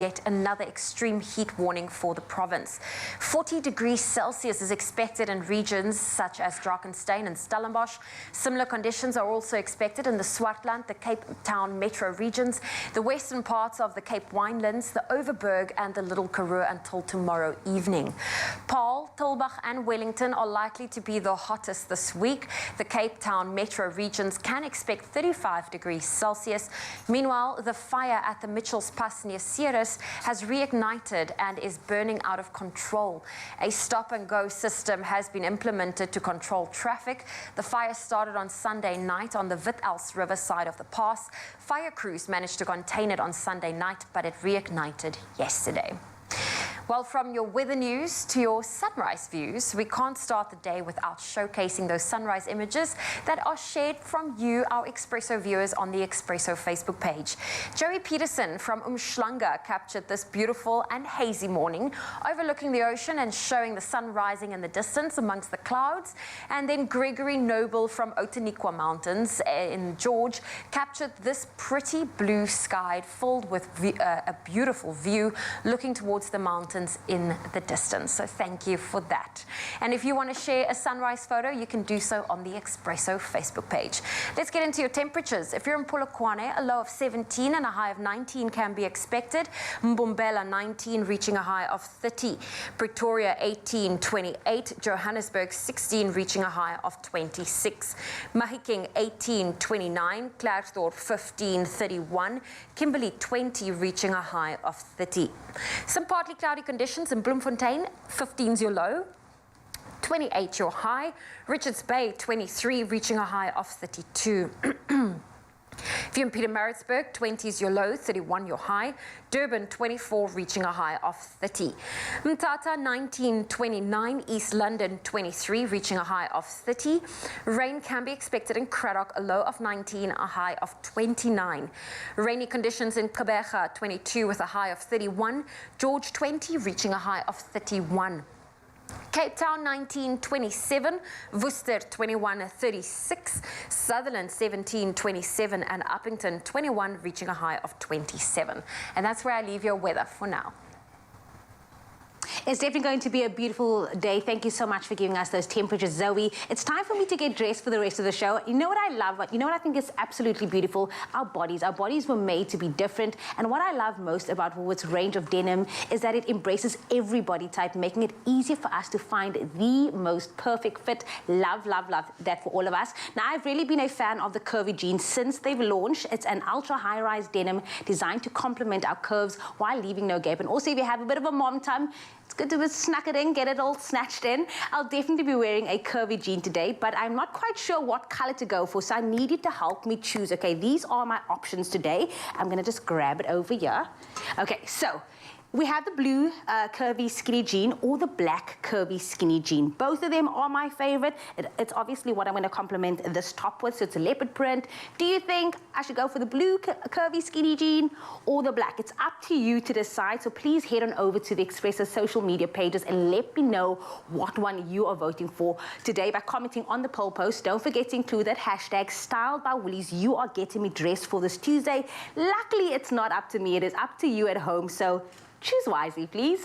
yet another extreme heat warning for the province. 40 degrees Celsius is expected in regions such as Drakenstein and Stellenbosch. Similar conditions are also expected in the Swartland, the Cape Town metro regions, the western parts of the Cape Winelands, the Overberg and the Little Karoo until tomorrow evening. Paarl, Tilbach and Wellington are likely to be the hottest this week. The Cape Town metro regions can expect 35 degrees Celsius. Meanwhile, the fire at the Mitchells Pass near Ceres has reignited and is burning out of control. A stop-and-go system has been implemented to control traffic. The fire started on Sunday night on the Witels River side of the pass. Fire crews managed to contain it on Sunday night, but it reignited yesterday. Well, from your weather news to your sunrise views, we can't start the day without showcasing those sunrise images that are shared from you, our Expresso viewers, on the Expresso Facebook page. Joey Peterson from Umhlanga captured this beautiful and hazy morning, overlooking the ocean and showing the sun rising in the distance amongst the clouds. And then Gregory Noble from Outeniqua Mountains in George captured this pretty blue sky filled with a beautiful view looking towards the mountains in the distance. So thank you for that. And if you want to share a sunrise photo, you can do so on the Expresso Facebook page. Let's get into your temperatures. If you're in Polokwane, a low of 17 and a high of 19 can be expected. Mbombela 19 reaching a high of 30. Pretoria 18, 28. Johannesburg 16 reaching a high of 26. Mahikeng 18, 29. Klerksdorp 15, 31. Kimberley 20 reaching a high of 30. Some partly cloudy conditions in Bloemfontein, 15 is your low, 28 your high. Richards Bay 23 reaching a high of 32. If you're in Pietermaritzburg, 20 is your low, 31 your high. Durban 24 reaching a high of 30. Mthatha 19, 29. East London 23 reaching a high of 30. Rain can be expected in Cradock, a low of 19, a high of 29. Rainy conditions in Gqeberha 22 with a high of 31. George 20 reaching a high of 31. Cape Town 1927, Worcester 2136, Sutherland 1727 and Uppington 21 reaching a high of 27. And that's where I leave your weather for now. It's definitely going to be a beautiful day. Thank you so much for giving us those temperatures, Zoe. It's time for me to get dressed for the rest of the show. You know what I love? You know what I think is absolutely beautiful? Our bodies. Our bodies were made to be different. And what I love most about Woolworth's range of denim is that it embraces every body type, making it easier for us to find the most perfect fit. Love, love, love that for all of us. Now, I've really been a fan of the curvy jeans since they've launched. It's an ultra high-rise denim designed to complement our curves while leaving no gap. And also, if you have a bit of a mom tum, it's good to snack it in, get it all snatched in. I'll definitely be wearing a curvy jean today, but I'm not quite sure what color to go for, so I need you to help me choose. Okay, these are my options today. I'm gonna just grab it over here. Okay, so we have the blue curvy skinny jean or the black curvy skinny jean. Both of them are my favorite. It's obviously what I'm going to complement this top with, so it's a leopard print. Do you think I should go for the blue curvy skinny jean or the black? It's up to you to decide, so please head on over to the Expresso social media pages and let me know what one you are voting for today by commenting on the poll post. Don't forget to include that hashtag Styled by Woolies. You are getting me dressed for this Tuesday. Luckily, it's not up to me. It is up to you at home, so choose wisely, please.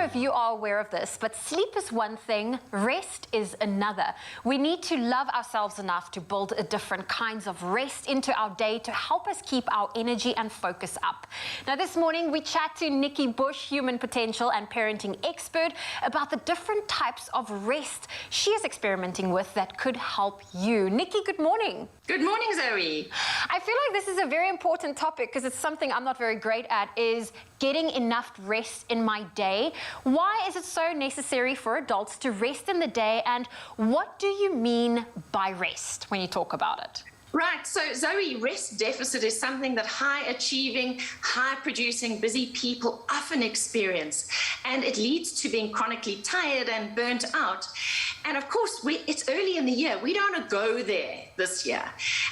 sure if you are aware of this, but sleep is one thing, rest is another. We need to love ourselves enough to build a different kinds of rest into our day to help us keep our energy and focus up. Now, this morning we chat to Nikki Bush, human potential and parenting expert, about the different types of rest she is experimenting with that could help you. Nikki, good morning. Good morning, Zoe. I feel like this is a very important topic because it's something I'm not very great at, is getting enough rest in my day. Why is it so necessary for adults to rest in the day, and what do you mean by rest when you talk about it? Right, so Zoe, rest deficit is something that high-achieving, high-producing, busy people often experience, and it leads to being chronically tired and burnt out. And of course, it's early in the year. We don't want to go there this year.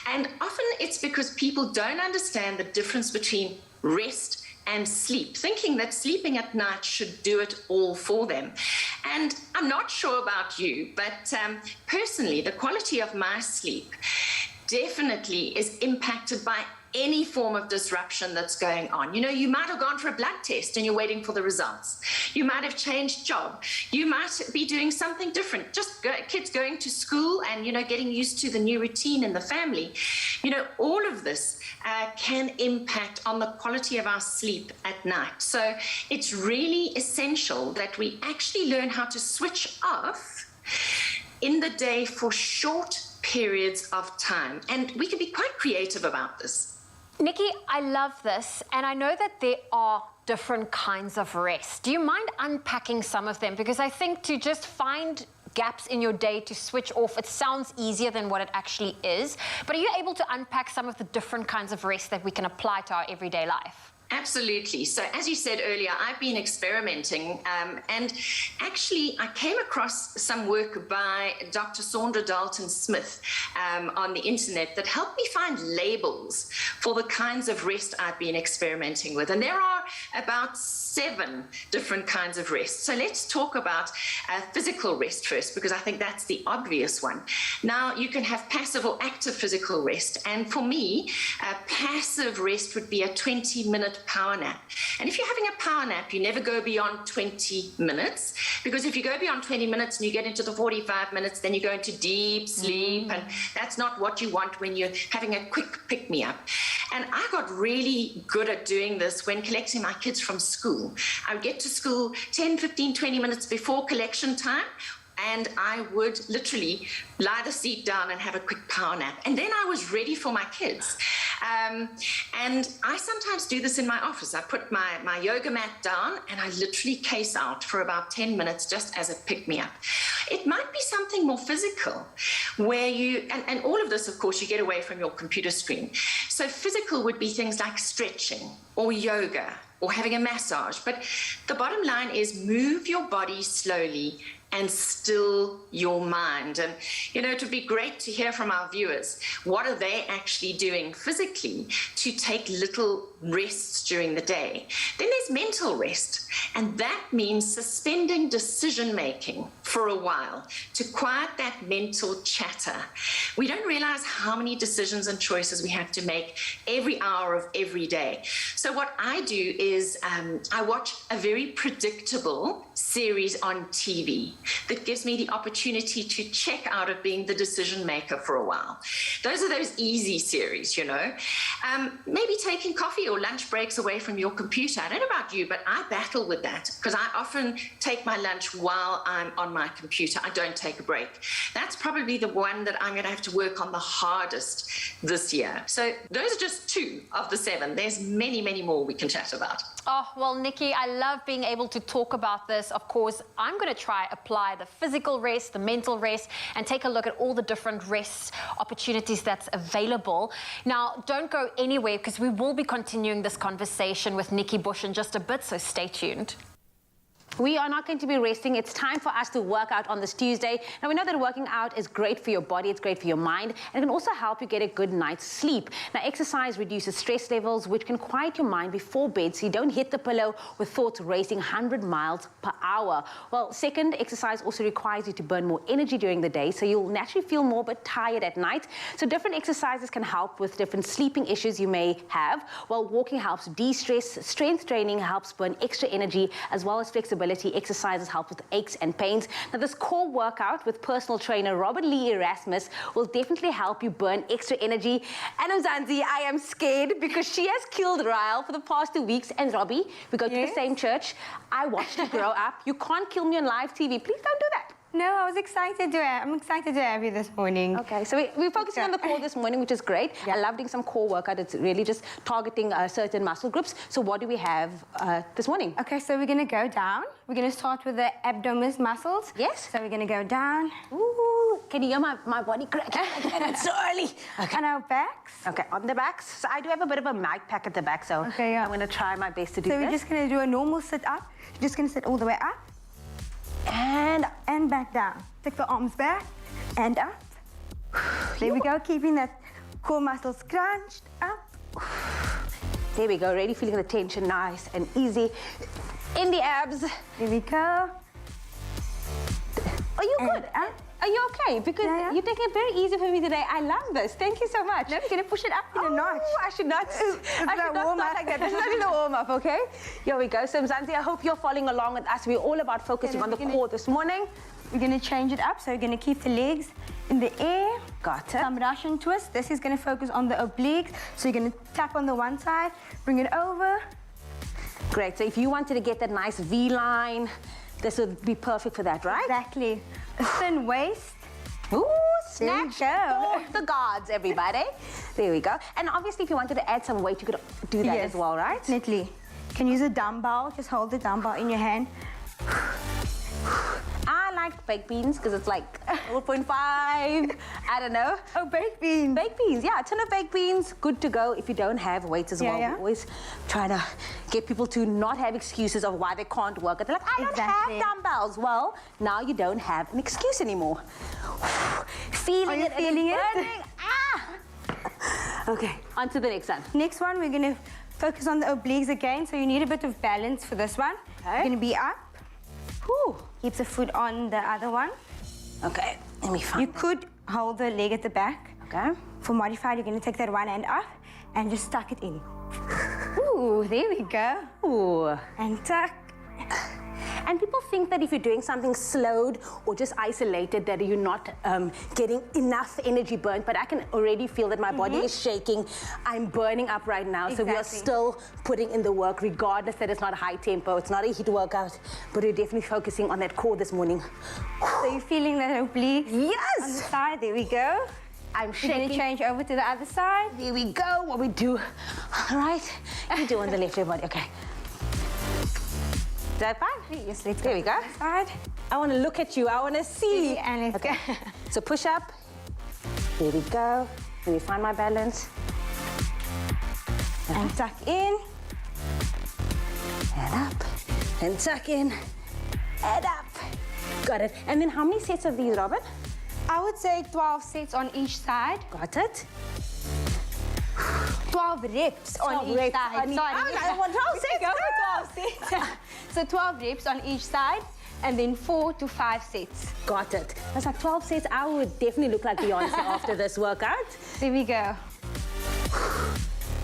And often it's because people don't understand the difference between rest and sleep, thinking that sleeping at night should do it all for them. And I'm not sure about you, but personally, the quality of my sleep definitely is impacted by any form of disruption that's going on. You know, you might have gone for a blood test and you're waiting for the results. You might have changed job. You might be doing something different. Kids going to school and, you know, getting used to the new routine in the family. You know, all of this can impact on the quality of our sleep at night. So it's really essential that we actually learn how to switch off in the day for short periods of time. And we can be quite creative about this. Nikki, I love this, and I know that there are different kinds of rest. Do you mind unpacking some of them? Because I think to just find gaps in your day to switch off, it sounds easier than what it actually is. But are you able to unpack some of the different kinds of rest that we can apply to our everyday life? Absolutely. So as you said earlier, I've been experimenting and actually I came across some work by Dr. Saundra Dalton Smith on the internet that helped me find labels for the kinds of rest I've been experimenting with. And there are about 7 different kinds of rest. So let's talk about physical rest first, because I think that's the obvious one. Now, you can have passive or active physical rest. And for me, passive rest would be a 20-minute power nap. And if you're having a power nap, you never go beyond 20 minutes, because if you go beyond 20 minutes and you get into the 45 minutes, then you go into deep sleep, and that's not what you want when you're having a quick pick-me-up. And I got really good at doing this when collecting my kids from school. I would get to school 10, 15, 20 minutes before collection time, and I would literally lie the seat down and have a quick power nap. And then I was ready for my kids. And I sometimes do this in my office. I put my yoga mat down and I literally case out for about 10 minutes just as a pick-me-up. It might be something more physical where and all of this, of course, you get away from your computer screen. So physical would be things like stretching or yoga or having a massage. But the bottom line is move your body slowly and still your mind. And, you know, it would be great to hear from our viewers. What are they actually doing physically to take little rests during the day? Then there's mental rest. And that means suspending decision-making for a while to quiet that mental chatter. We don't realize how many decisions and choices we have to make every hour of every day. So what I do is I watch a very predictable series on TV that gives me the opportunity to check out of being the decision maker for a while. Those are those easy series, you know. Maybe taking coffee or lunch breaks away from your computer. I don't know about you, but I battle with that because I often take my lunch while I'm on my computer. I don't take a break. That's probably the one that I'm going to have to work on the hardest this year. So those are just 2 of the 7. There's many, many more we can chat about. Oh, well, Nikki, I love being able to talk about this. Of course, I'm going to try apply the physical rest, the mental rest, and take a look at all the different rest opportunities that's available. Now, don't go anywhere because we will be continuing this conversation with Nikki Bush in just a bit, so stay tuned. We are not going to be resting. It's time for us to work out on this Tuesday. Now, we know that working out is great for your body, it's great for your mind, and it can also help you get a good night's sleep. Now, exercise reduces stress levels, which can quiet your mind before bed so you don't hit the pillow with thoughts racing 100 miles per hour. Well, second, exercise also requires you to burn more energy during the day, so you'll naturally feel more but tired at night. So different exercises can help with different sleeping issues you may have. While walking helps de-stress, strength training helps burn extra energy, as well as flexibility mobility exercises help with aches and pains. Now, this core workout with personal trainer Robert Lee Erasmus will definitely help you burn extra energy. And Mzansi, I am scared because she has killed Ryle for the past 2 weeks. And Robbie, we go to the same church. I watched you grow up. You can't kill me on live TV. Please don't do that. No, I'm excited to have you this morning. Okay, so we're focusing on the core this morning, which is great. Yeah. I love doing some core workout. It's really just targeting certain muscle groups. So what do we have this morning? Okay, so we're going to go down. We're going to start with the abdomen muscles. Yes. So we're going to go down. Ooh, can you hear my body cracking? It's so early. Okay. On our backs. Okay, on the backs. So I do have a bit of a mic pack at the back, so Okay, yeah. I'm going to try my best to do So this. we're just going to do a normal sit-up. You're just going to sit all the way up and back down. Take the arms back and up. There we go, keeping that core muscle scrunched up. There we go, already feeling the tension nice and easy in the abs. There we go. Are you And good? up. Are you okay? Because Yeah. you're taking it very easy for me today. I love this. Thank you so much. Now we're going to push it up in a notch. I should not. I should not warm start up. like that. This is only the warm up, okay? Here we go. So Mzansi, I hope you're following along with us. We're all about focusing on the core this morning. We're going to change it up. So we're going to keep the legs in the air. Got it. Some Russian twist. This is going to focus on the obliques. So you're going to tap on the one side, bring it over. Great. So if you wanted to get that nice V line, this would be perfect for that, right? Exactly. A thin waist. Ooh, There we snatch go. for the gods, everybody. There we go. And obviously, if you wanted to add some weight, you could do that as well, right? Definitely. You can use a dumbbell. Just hold the dumbbell in your hand. I like baked beans because it's like 4.5. I don't know. Oh, baked beans. Baked beans, yeah, a ton of baked beans, good to go if you don't have weights as well. Yeah. We always try to get people to not have excuses of why they can't work. They're like, I don't Exactly. have dumbbells. Well, now you don't have an excuse anymore. Feeling Are you it, and feeling it's it? burning. Ah! Okay, on to the next one. Next one, we're going to focus on the obliques again. So you need a bit of balance for this one. Okay. You're going to be up. Whew. Keep the foot on the other one. Okay, let me find You could hold the leg at the back. Okay. For modified, you're going to take that one hand up and just tuck it in. Ooh, there we go. Ooh. And tuck. And people think that if you're doing something slowed or just isolated, that you're not getting enough energy burnt. But I can already feel that my body is shaking. I'm burning up right now. So we are Exactly. still putting in the work, regardless that it's not high tempo. It's not a heat workout. But we're definitely focusing on that core this morning. So you're feeling that oblique on the Yes! side. There we go. I'm We're going to shaking. change over to the other side. Here we go. What we do. All right. You do on the left, everybody. Okay. Is that fine? Yes, let's There we go. Side. I want to look at you. I want to see. And let's Okay. go. So push up. Here we go. Let me find my balance. And tuck in. And up. And tuck in. And up. Got it. And then how many sets of these, Robin? I would say 12 sets on each side. Got it. 12 reps on 12 each reps side. on each- Sorry. I want 12 We sets. go for 12 sets. So 12 reps on each side, and then 4 to 5 sets. Got it. That's like 12 sets. I would definitely look like Beyonce after this workout. There we go.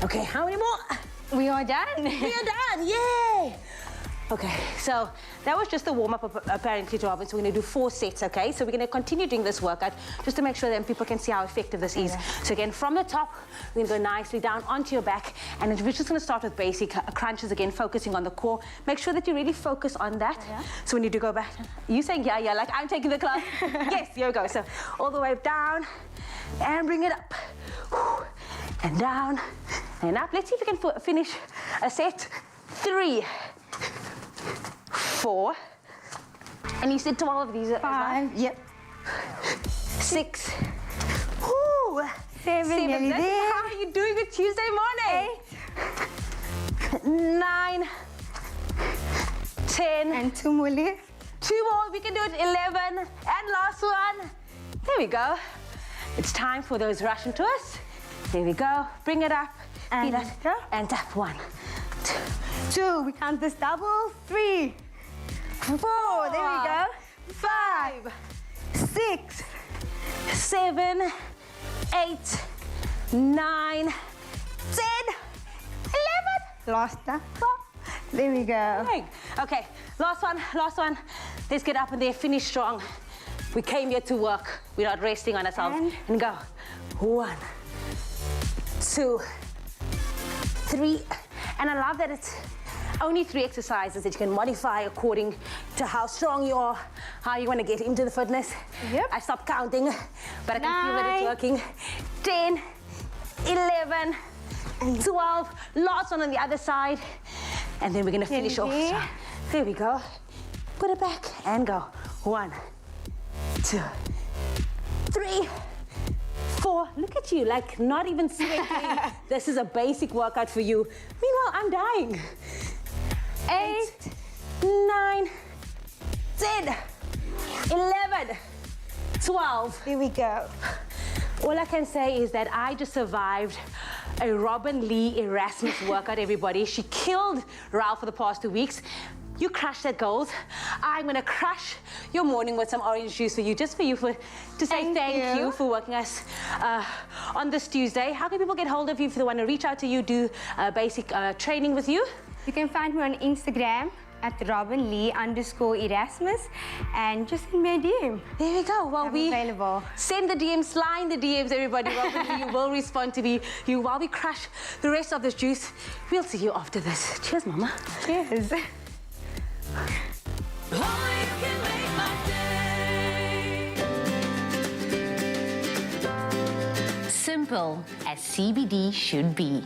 Okay, how many more? We are done. We are done. Yay! Okay, so that was just the warm-up apparently to Robin. So we're going to do 4 sets, okay? So we're going to continue doing this workout just to make sure that people can see how effective this is. So again, from the top, we're going to go nicely down onto your back. And then we're just going to start with basic crunches again, focusing on the core. Make sure that you really focus on that. So we need to go back. You saying yeah, like I'm taking the class? Yes, here we go. So all the way down and bring it up. And down and up. Let's see if we can finish a set. 3, 4, and you said 12 of these. 5. Yep. 6, woo, 7. Nearly That's there. how are you doing it Tuesday morning? 8. 9, 10, And 2 more left. 2 more. We can do it. 11, and last one. There we go. It's time for those Russian twists. There we go. Bring it up. And Feel it. go. And tap. 1, 2. 2. We count this double. 3. 4. There we go. 5. 6. 7, 8, 9, 10, 11. Last time. There we go. Okay, last one. Let's get up in there, finish strong. We came here to work. We're not resting on ourselves. And go. 1, 2, 3. And I love that it's only 3 exercises that you can modify according to how strong you are, how you want to get into the fitness. Yep. I stopped counting, but I can feel that it's working. 10, 11, 12. Last one on the other side. And then we're going to finish off. There we go. Put it back and go. 1, 2, 3, 4. Look at you, like not even sweating. This is a basic workout for you. Meanwhile, I'm dying. 8, 9, 10, 11, 12. Here we go. All I can say is that I just survived a Robin Lee Erasmus workout, everybody. She killed Ralph for the past 2 weeks. You crushed that goals. I'm gonna crush your morning with some orange juice for you, just for you, to say thank you for working us on this Tuesday. How can people get hold of you if they want to reach out to you, do basic training with you? You can find me on Instagram at robinlee_Erasmus and just send me a DM. There we go. Well, I'm available. Send the DMs, slide the DMs, everybody. Robin Lee will respond to you while we crush the rest of this juice. We'll see you after this. Cheers, Mama. Cheers. Simple as CBD should be.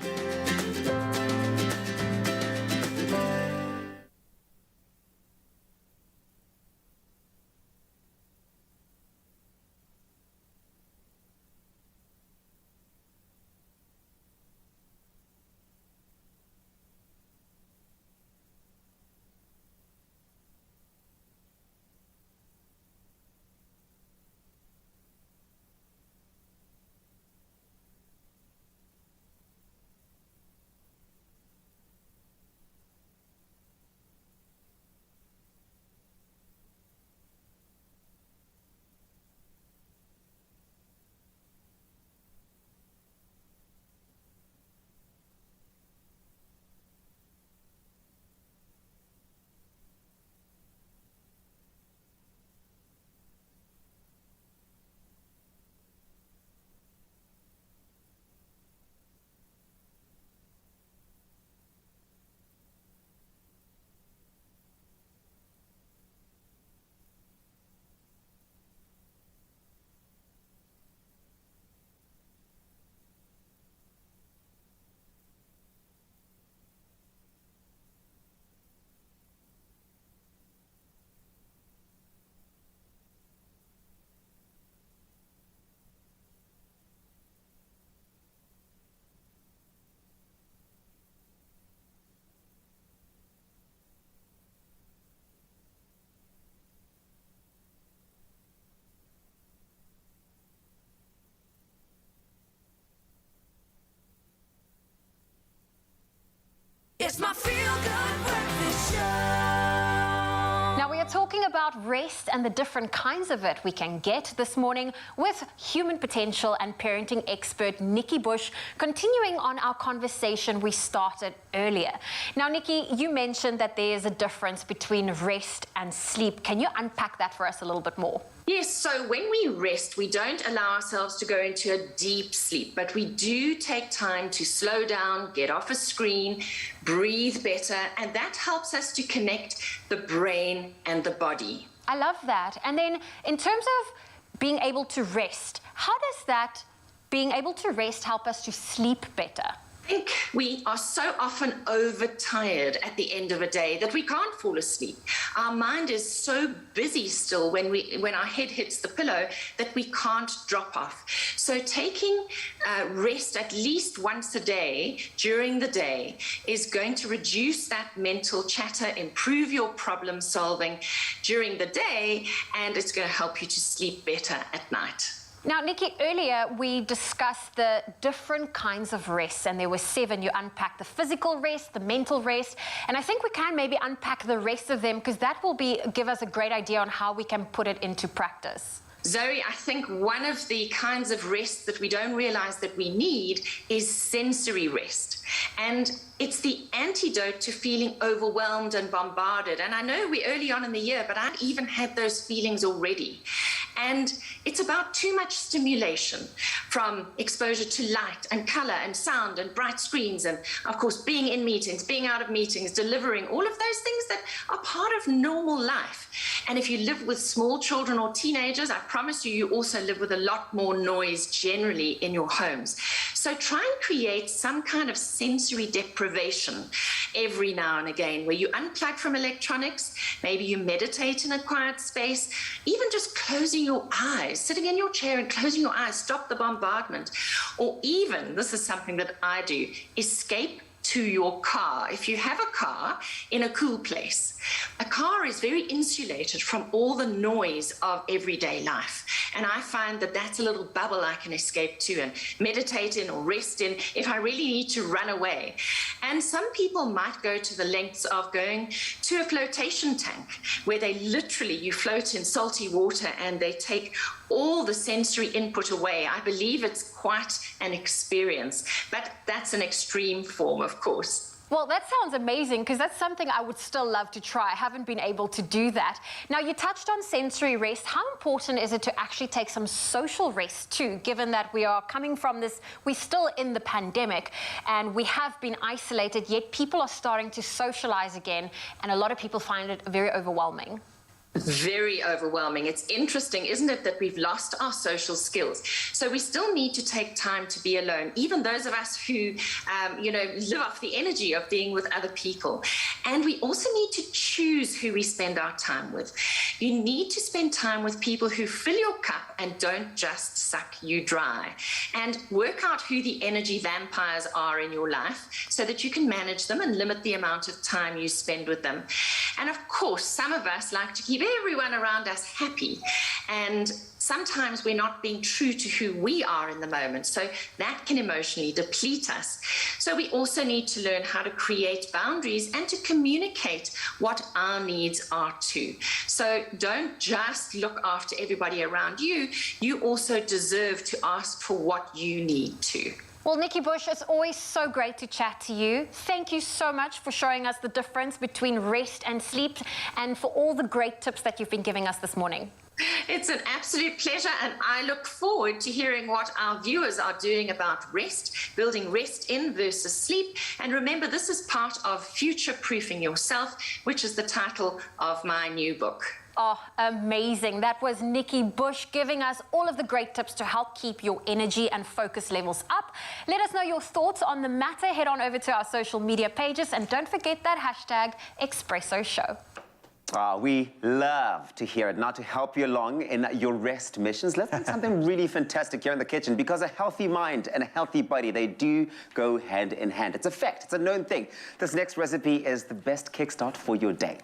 It's my feel-good breakfast show. Now, we are talking about rest and the different kinds of it we can get this morning with human potential and parenting expert Nikki Bush, continuing on our conversation we started earlier. Now, Nikki, you mentioned that there is a difference between rest and sleep. Can you unpack that for us a little bit more? Yes, so when we rest, we don't allow ourselves to go into a deep sleep, but we do take time to slow down, get off a screen, breathe better, and that helps us to connect the brain and the body. I love that. And then in terms of being able to rest, how does that being able to rest help us to sleep better? I think we are so often overtired at the end of a day that we can't fall asleep. Our mind is so busy still when our head hits the pillow that we can't drop off. So taking rest at least once a day during the day is going to reduce that mental chatter, improve your problem solving during the day, and it's going to help you to sleep better at night. Now, Nikki, earlier we discussed the different kinds of rest, and there were 7. You unpacked the physical rest, the mental rest, and I think we can maybe unpack the rest of them because that will give us a great idea on how we can put it into practice. Zoe, I think one of the kinds of rest that we don't realize that we need is sensory rest. And it's the antidote to feeling overwhelmed and bombarded. And I know we're early on in the year, but I've even had those feelings already. And it's about too much stimulation, from exposure to light and color and sound and bright screens, and of course being in meetings, being out of meetings, delivering, all of those things that are part of normal life. And if you live with small children or teenagers, I promise you, you also live with a lot more noise generally in your homes. So try and create some kind of sensory deprivation every now and again, where you unplug from electronics, maybe you meditate in a quiet space, even just closing your eyes, sitting in your chair and closing your eyes, stop the bombardment. Or even, this is something that I do, escape to your car. If you have a car in a cool place, a car is very insulated from all the noise of everyday life. And I find that that's a little bubble I can escape to and meditate in or rest in if I really need to run away. And some people might go to the lengths of going to a flotation tank where they literally, you float in salty water and they take all the sensory input away. I believe it's quite an experience, but that's an extreme form, of course. Well, that sounds amazing, because that's something I would still love to try. I haven't been able to do that. Now, you touched on sensory rest. How important is it to actually take some social rest too, given that we are coming from this, we're still in the pandemic and we have been isolated, yet people are starting to socialize again, and a lot of people find it very overwhelming. Very overwhelming. It's interesting, isn't it, that we've lost our social skills. So we still need to take time to be alone, even those of us who, live off the energy of being with other people. And we also need to choose who we spend our time with. You need to spend time with people who fill your cup and don't just suck you dry. And work out who the energy vampires are in your life so that you can manage them and limit the amount of time you spend with them. And of course, some of us like to keep everyone around us happy. And sometimes we're not being true to who we are in the moment. So that can emotionally deplete us. So we also need to learn how to create boundaries and to communicate what our needs are too. So don't just look after everybody around you. You also deserve to ask for what you need too. Well, Nikki Bush, it's always so great to chat to you. Thank you so much for showing us the difference between rest and sleep, and for all the great tips that you've been giving us this morning. It's an absolute pleasure, and I look forward to hearing what our viewers are doing about rest, building rest in versus sleep. And remember, this is part of Future-Proofing Yourself, which is the title of my new book. Oh, amazing. That was Nikki Bush giving us all of the great tips to help keep your energy and focus levels up. Let us know your thoughts on the matter. Head on over to our social media pages, and don't forget that hashtag Expresso Show. We love to hear it. Now, to help you along in your rest missions, let's do something really fantastic here in the kitchen, because a healthy mind and a healthy body, they do go hand in hand. It's a fact. It's a known thing. This next recipe is the best kickstart for your day.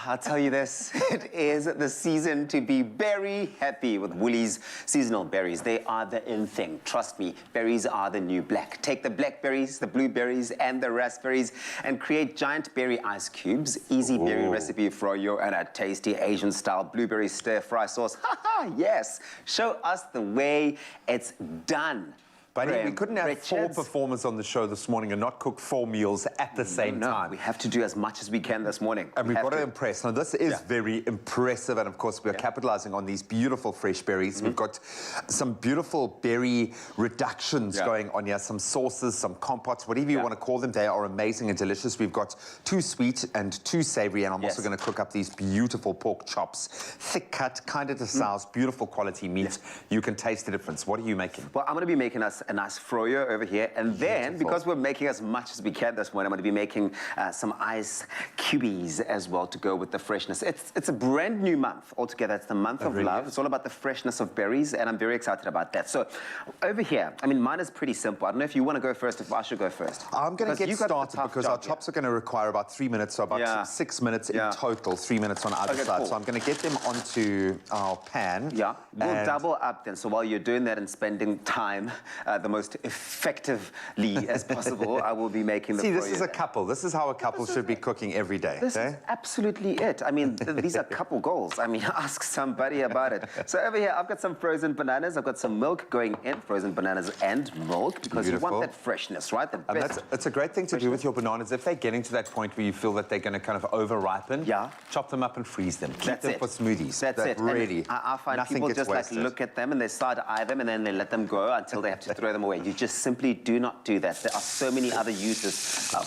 I'll tell you this, it is the season to be very happy with Woolies seasonal berries. They are the in thing. Trust me, berries are the new black. Take the blackberries, the blueberries, and the raspberries and create giant berry ice cubes. Easy berry recipe for you and a tasty Asian-style blueberry stir-fry sauce. Ha-ha, yes. Show us the way it's done. But we couldn't have four performers on the show this morning and not cook 4 meals at the same time. We have to do as much as we can this morning. And we've got to impress. Now, this is very impressive. And, of course, we're capitalizing on these beautiful fresh berries. We've got some beautiful berry reductions going on here, some sauces, some compotes, whatever you want to call them. They are amazing and delicious. We've got 2 sweet and 2 savory. And I'm also going to cook up these beautiful pork chops. Thick cut, kind of to size, beautiful quality meat. You can taste the difference. What are you making? Well, I'm going to be making us us a nice froyo over here. And then, because we're making as much as we can this morning, I'm going to be making some ice cubies as well to go with the freshness. It's a brand new month altogether. It's the month of love. It's all about the freshness of berries, and I'm very excited about that. So over here, I mean, mine is pretty simple. I don't know if you want to go first, if I should go first. I'm going to get started because our chops are going to require about 3 minutes, so about 6 minutes in total, 3 minutes on either side. Cool. So I'm going to get them onto our pan. Yeah, we'll double up then. So while you're doing that and spending time the most effectively as possible, I will be making the this is a couple. This is how a couple should be cooking every day. This is absolutely it. I mean, these are couple goals. I mean, ask somebody about it. So over here, I've got some frozen bananas. I've got some milk going in, frozen bananas and milk, because you want that freshness, right? It's a great thing to do with your bananas. If they're getting to that point where you feel that they're going to kind of over-ripen, chop them up and freeze them. Keep them for smoothies. That's it. Really, I find people just like look at them and they side-eye them and then they let them go until they have to throw them away. You just simply do not do that. There are so many other uses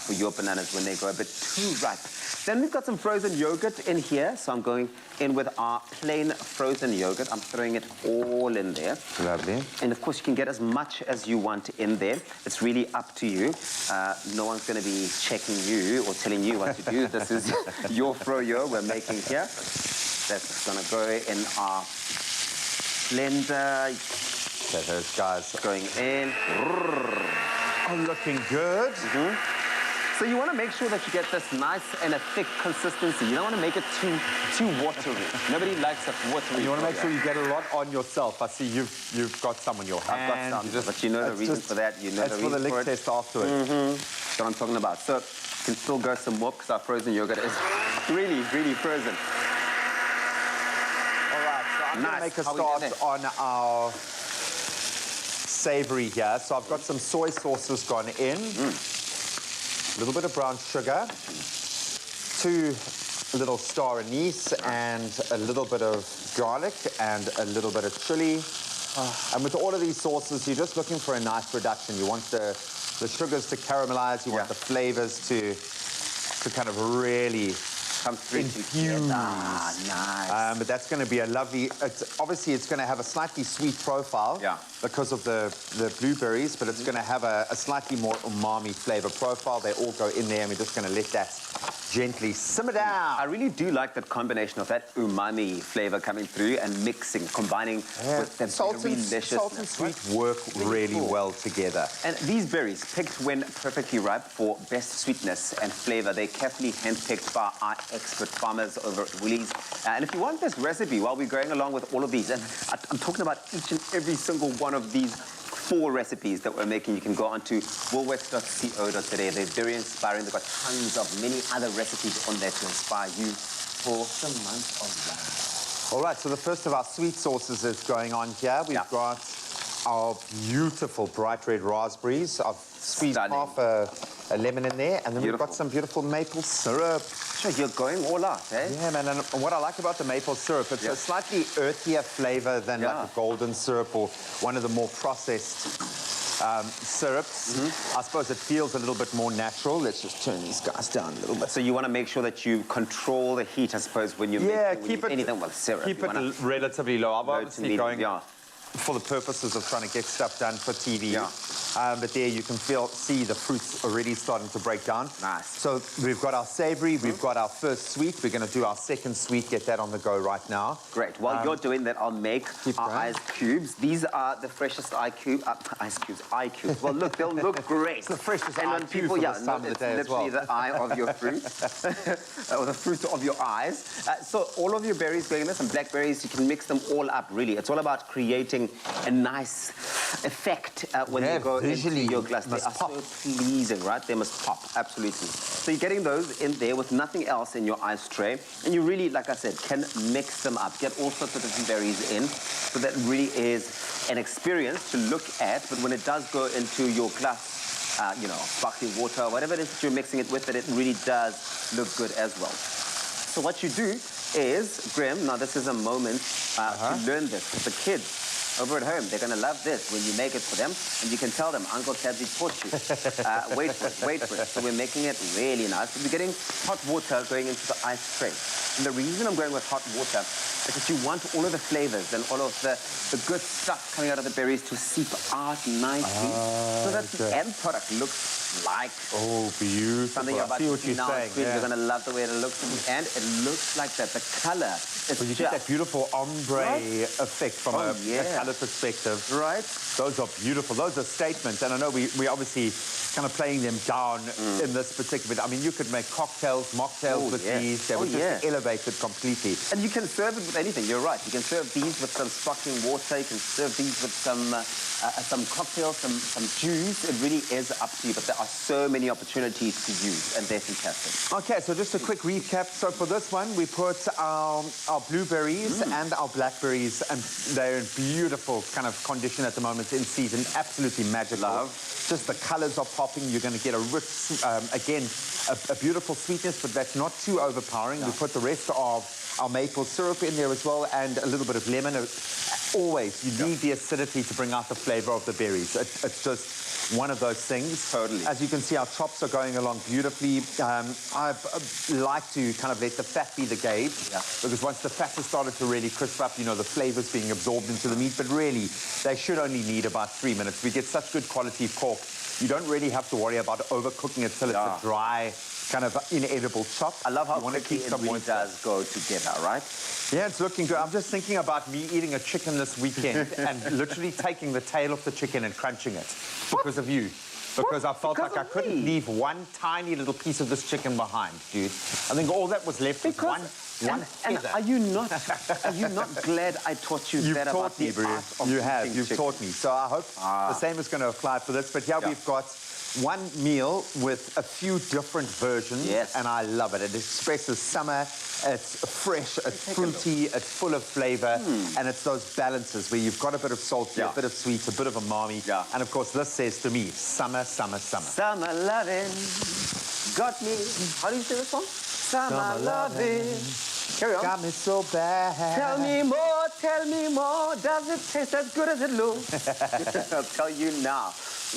for your bananas when they go a bit too ripe. Then we've got some frozen yogurt in here. So I'm going in with our plain frozen yogurt. I'm throwing it all in there. Lovely. And of course, you can get as much as you want in there. It's really up to you. No one's going to be checking you or telling you what to do. This is your froyo we're making here. That's going to go in our blender. So those guys going in. Oh, looking good. So you want to make sure that you get this nice and a thick consistency. You don't want to make it too watery. Nobody likes a watery. You want to make sure you get a lot on yourself. I see you've got some on your hand. I've got some, but you know the reason for that. You know the reason for the lick test afterwards. That's what I'm talking about. So you can still go some more because our frozen yogurt is really, really frozen. All right, so I'm going to make a start on our savory here. So I've got some soy sauces gone in. A little bit of brown sugar, 2 little star anise, and a little bit of garlic, and a little bit of chili. And with all of these sauces, you're just looking for a nice reduction. You want the sugars to caramelize. You want the flavors to kind of really come through. Infuse. Nice. But that's going to be a lovely. Obviously, it's going to have a slightly sweet profile. Because of the blueberries, but it's going to have a slightly more umami flavor profile. They all go in there, and we're just going to let that gently simmer down. I really do like that combination of that umami flavor coming through and mixing, combining with that salt and sweet work really well together. And these berries, picked when perfectly ripe for best sweetness and flavor, they're carefully handpicked by our expert farmers over at Woolies. And if you want this recipe, while we're going along with all of these, and I'm talking about each and every single one of these 4 recipes that we're making, you can go on to woolworths.co.za. They're very inspiring. They've got tons of many other recipes on there to inspire you for the month of love. All right, so the first of our sweet sauces is going on here. We've got our beautiful bright red raspberries. I've squeezed half a lemon in there, and then we've got some beautiful maple syrup. Sure, you're going all out, eh? Yeah, man, and what I like about the maple syrup, it's a slightly earthier flavor than like a golden syrup or one of the more processed syrups. I suppose it feels a little bit more natural. Let's just turn these guys down a little bit. So you want to make sure that you control the heat, I suppose, when you make anything with syrup. Keep it relatively low. I'm obviously going for the purposes of trying to get stuff done for TV. But there you can see the fruits already starting to break down. Nice. So we've got our savory, we've got our first sweet. We're going to do our second sweet, get that on the go right now. Great. While you're doing that, I'll make our ice cubes. These are the freshest ice cubes. Well, look, they'll look great. It's the freshest and ice cube for this time of the day as well. Literally the eye of your fruit, or the fruit of your eyes. So all of your berries going in there, some blackberries, you can mix them all up, really. It's all about creating a nice effect when you go into your glass. They are so pleasing, right? They must pop, absolutely. So you're getting those in there with nothing else in your ice tray. And you really, like I said, can mix them up. Get all sorts of different berries in. So that really is an experience to look at. But when it does go into your glass, you know, sparkling water, whatever it is that you're mixing it with, that it really does look good as well. So what you do is, Graham, now this is a moment to learn this with the kids. over at home. They're going to love this when you make it for them. And you can tell them, Uncle Tabsy taught you. Wait for it, wait for it. So we're making it really nice. We're getting hot water going into the ice tray. And the reason I'm going with hot water is that you want all of the flavors and all of the good stuff coming out of the berries to seep out nicely. So that the end product looks like beautiful. something I about see what you're now. saying. You're going to love the way it looks in the end. It looks like that. The color is Well, you get that beautiful ombre effect from a color perspective. Right. Those are beautiful. Those are statements. And I know we obviously kind of playing them down in this particular. I mean, you could make cocktails, mocktails with these. They would just elevate it completely. And you can serve it with anything. You're right. You can serve these with some sparkling water. You can serve these with some cocktails, some juice. It really is up to you. But there are so many opportunities to use, and they're fantastic. Okay, so just a quick recap. So for this one, we put our blueberries and our blackberries, and they're in beautiful kind of condition at the moment, in season. Absolutely magical. Just the colors are popping. You're going to get a rich, again, a beautiful sweetness, but that's not too overpowering. We put the rest of our maple syrup in there as well, and a little bit of lemon. Always, you need the acidity to bring out the flavor of the berries. It's just one of those things. Totally. As you can see, our chops are going along beautifully. I like to kind of let the fat be the gauge, because once the fat has started to really crisp up, you know, the flavor's being absorbed into the meat, but really, they should only need about 3 minutes. We get such good quality pork. You don't really have to worry about overcooking it till it's a dry, kind of inedible chop. I love how quickly it really does go together, right? Yeah, it's looking good. I'm just thinking about me eating a chicken this weekend and literally taking the tail off the chicken and crunching it because of you. Because I felt like I couldn't leave one tiny little piece of this chicken behind, dude. I think all that was left was one feather. Are you not glad I taught you that about the art of You have. eating You've chicken? taught me. So I hope the same is going to apply for this. But here we've got one meal with a few different versions, and I love it. It expresses summer, it's fresh, it's fruity, it's full of flavor, and it's those balances where you've got a bit of salt, a bit of sweet, a bit of umami, and of course this says to me, summer, summer, summer. Summer loving got me. How do you say this one? Summer loving. Carry on. Got me so bad. Tell me more. Does it taste as good as it looks? I'll tell you now.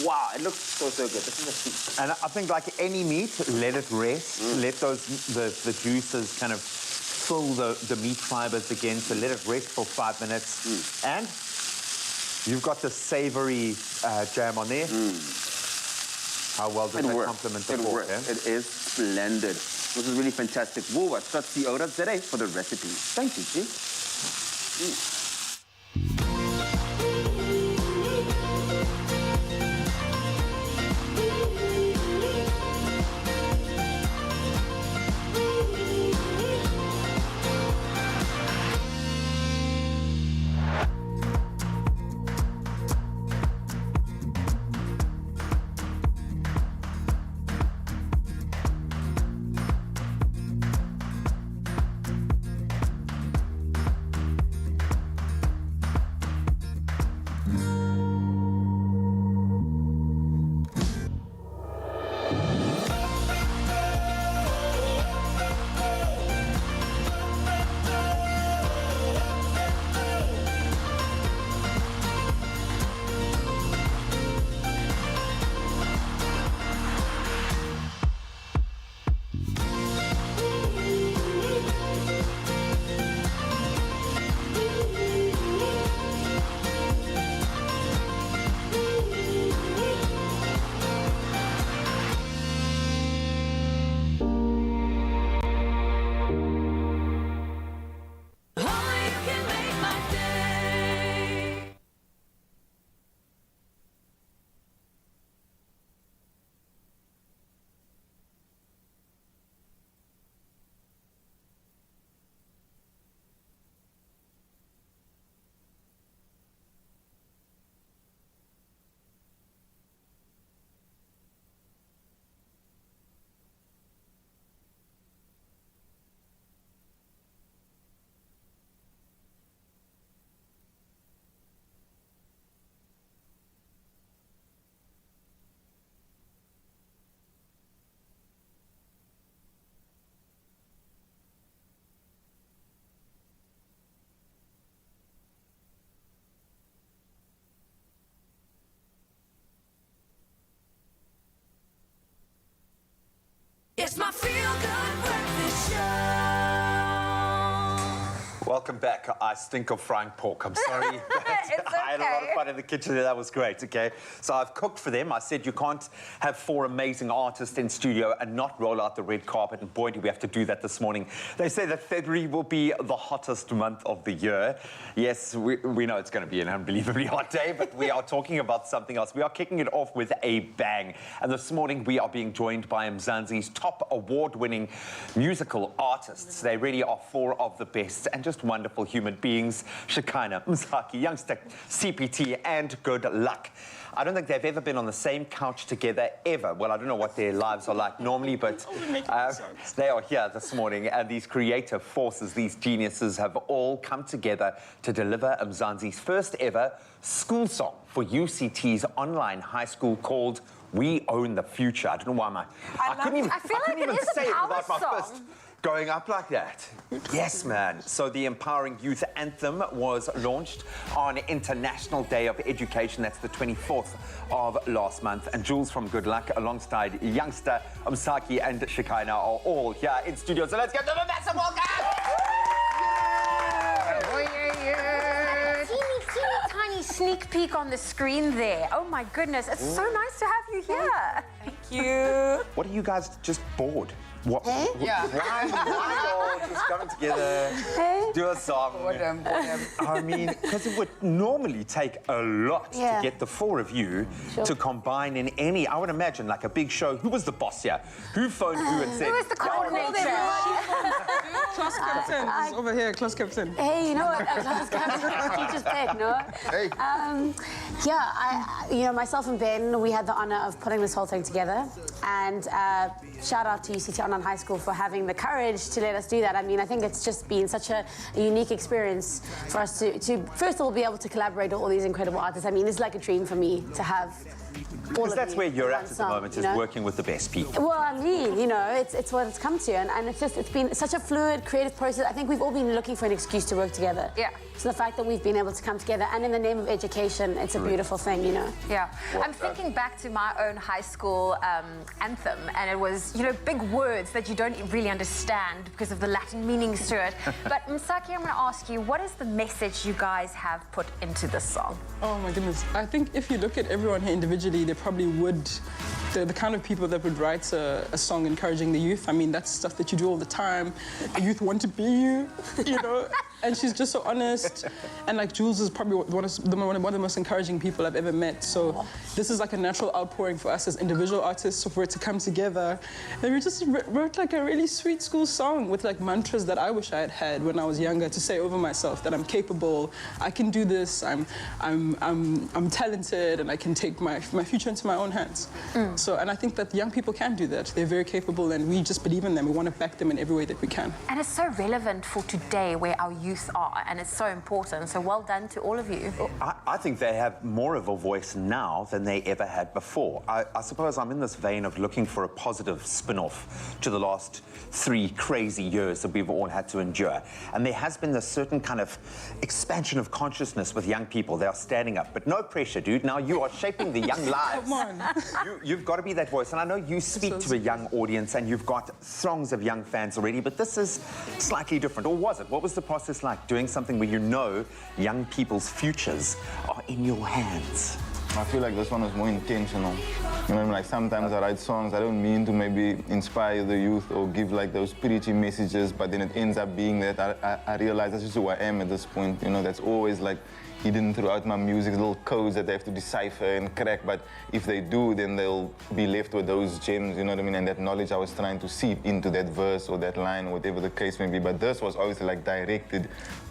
Wow, it looks so good. This is a feast. And I think like any meat, let it rest. Let the juices kind of fill the meat fibers again. So let it rest for 5 minutes. And you've got the savory jam on there. How well does that complement the pork? It is splendid. This is really fantastic. Woolworths.co.za for the recipe. Thank you, G. It's my feel-good breakfast show. Welcome back. I stink of frying pork. I'm sorry. It's I had a lot of okay. fun in the kitchen there. That was great, okay? So I've cooked for them. I said you can't have 4 amazing artists in studio and not roll out the red carpet, and boy, do we have to do that this morning. They say that February will be the hottest month of the year. Yes, we know it's going to be an unbelievably hot day, but we are talking about something else. We are kicking it off with a bang. And this morning we are being joined by Mzansi's top award-winning musical artists. They really are 4 of the best and just wonderful human beings. Shekhinah, Msaki, YoungsterCpt, and Goodluck. I don't think they've ever been on the same couch together, ever. Well, I don't know what their lives are like normally, but they are here this morning, and these creative forces, these geniuses, have all come together to deliver Mzansi's first ever school song for UCT's online high school called We Own the Future. I don't know why I couldn't even, I feel like couldn't it even is a say it power without my song. fist going up like that. Yes, man. So the Empowering Youth Anthem was launched on International Day of Education. That's the 24th of last month. And Jules from Goodluck, alongside Youngster, Msaki, and Shekhinah are all here in studio. So let's give them a massive welcome! Teeny tiny sneak peek on the screen there. Oh my goodness, it's so nice to have you here. Thank you. What are you guys just bored? What? Yeah. Why all just coming together, do a song? Boredom. I mean, because it would normally take a lot to get the 4 of you to combine in any, I would imagine, like a big show. Who was the boss here? Who phoned who and said... Who is the coordinator? Class captain is over here, class captain. Hey, you know what? Class captain, teacher's pet, no? Hey. Myself and Ben, we had the honor of putting this whole thing together. And shout out to UCT Online High School for having the courage to let us do that. I mean, I think it's just been such a unique experience for us to first of all, be able to collaborate with all these incredible artists. I mean, it's like a dream for me to have all Because of that's you where you're in at one the song, moment, you is know? working with the best people. Well, I mean, it's what it's come to, and it's been such a fluid, creative process. I think we've all been looking for an excuse to work together. Yeah. So the fact that we've been able to come together, and in the name of education, it's a beautiful thing, you know. Yeah. I'm thinking back to my own high school anthem, and it was, big words that you don't really understand because of the Latin meanings to it. But Msaki, I'm going to ask you, what is the message you guys have put into this song? Oh my goodness. I think if you look at everyone here individually, they probably would, the kind of people that would write a song encouraging the youth. I mean, that's stuff that you do all the time. The youth want to be you, And she's just so honest. And like Jules is probably one of the most encouraging people I've ever met. So this is like a natural outpouring for us as individual artists, so for it to come together. And we just wrote like a really sweet school song with like mantras that I wish I had had when I was younger, to say over myself that I'm capable, I can do this, I'm talented, and I can take my future into my own hands. So, and I think that young people can do that. They're very capable, and we just believe in them. We want to back them in every way that we can. And it's so relevant for today, where our youth are, and it's so important. So well done to all of you. I think they have more of a voice now than they ever had before. I suppose I'm in this vein of looking for a positive spin-off to the last 3 crazy years that we've all had to endure. And there has been this certain kind of expansion of consciousness with young people. They are standing up, but no pressure, dude. Now you are shaping the young lives. Come on. You've got to be that voice. And I know you speak to a young audience and you've got throngs of young fans already, but this is slightly different. Or was it? What was the process like doing something where young people's futures are in your hands? I feel like this one was more intentional. Like sometimes I write songs, I don't mean to maybe inspire the youth or give like those preachy messages, but then it ends up being that I realize that's just who I am at this point. That's always like hidden throughout my music, little codes that they have to decipher and crack, but if they do, then they'll be left with those gems, and that knowledge I was trying to seep into that verse or that line or whatever the case may be. But this was obviously like directed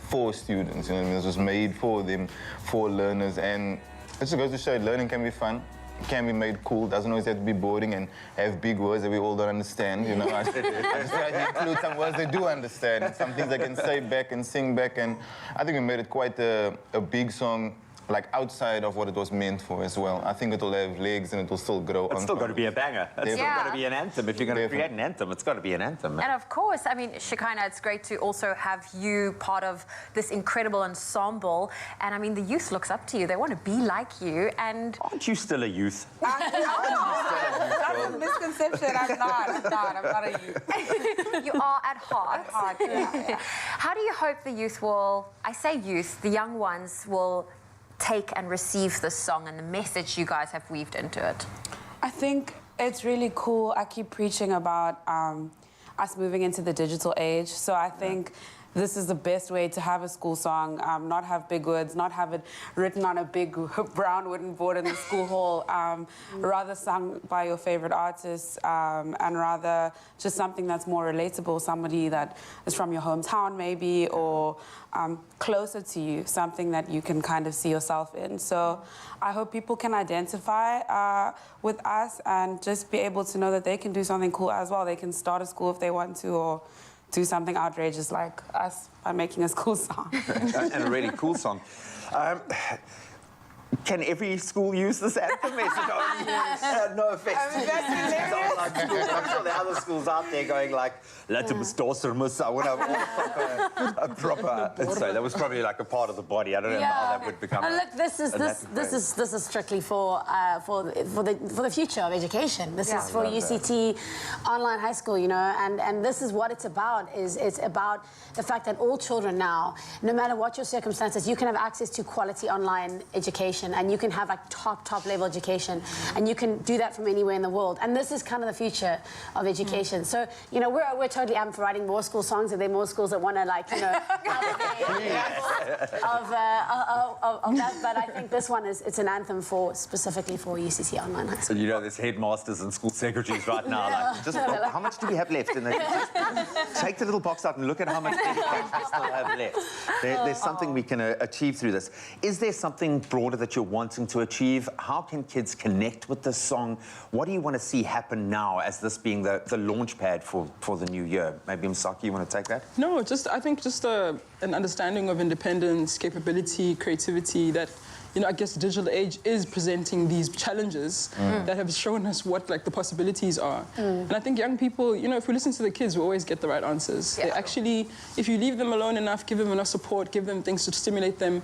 for students, This was made for them, for learners, and it just goes to show learning can be fun. It can be made cool, doesn't always have to be boring and have big words that we all don't understand, I just try to include some words they do understand, and some things they can say back and sing back, and I think we made it quite a big song, like outside of what it was meant for as well. I think it'll have legs and it'll still grow. It's still got to be a banger. It's still got to be an anthem. If you're going to create an anthem, it's got to be an anthem. And of course, I mean, Shekhinah, it's great to also have you part of this incredible ensemble. And I mean, the youth looks up to you. They want to be like you. And aren't you still a youth? That's a misconception. I'm not a youth. You are at heart. At heart, yeah. How do you hope the youth will, I say youth, the young ones will take and receive this song and the message you guys have weaved into it? I think it's really cool. I keep preaching about us moving into the digital age. So I think this is the best way to have a school song, not have big words, not have it written on a big brown wooden board in the school hall, rather sung by your favorite artists, and rather just something that's more relatable, somebody that is from your hometown maybe, or closer to you, something that you can kind of see yourself in. So I hope people can identify with us and just be able to know that they can do something cool as well. They can start a school if they want to, or do something outrageous like us by making a school song. And a really cool song. Can every school use this anthem? Is it only, no offense. I'm sure there are other schools out there going like, "Let him storsermus." I want a proper. So that was probably like a part of the body. I don't know how that would become. And look, this is strictly for the future of education. This is for UCT online high school, you know, and this is what it's about. It's about the fact that all children now, no matter what your circumstances, you can have access to quality online education. And you can have like top level education, and you can do that from anywhere in the world. And this is kind of the future of education. So you know we're totally amped for writing more school songs. If there are more schools that want to like of that, but I think this one it's an anthem specifically for UCT online high school. You know, there's headmasters and school secretaries right now. Like, just how much do we have left? And just take the little box out and look at how much dedication we still have left. There's something we can achieve through this. Is there something broader that you're wanting to achieve? How can kids connect with this song? What do you want to see happen now as this being the launch pad for the new year? Maybe Msaki, you want to take that? No, I think an understanding of independence, capability, creativity that, you know, I guess the digital age is presenting these challenges that have shown us what like the possibilities are. And I think young people, you know, if we listen to the kids, we always get the right answers. They actually, if you leave them alone enough, give them enough support, give them things to stimulate them,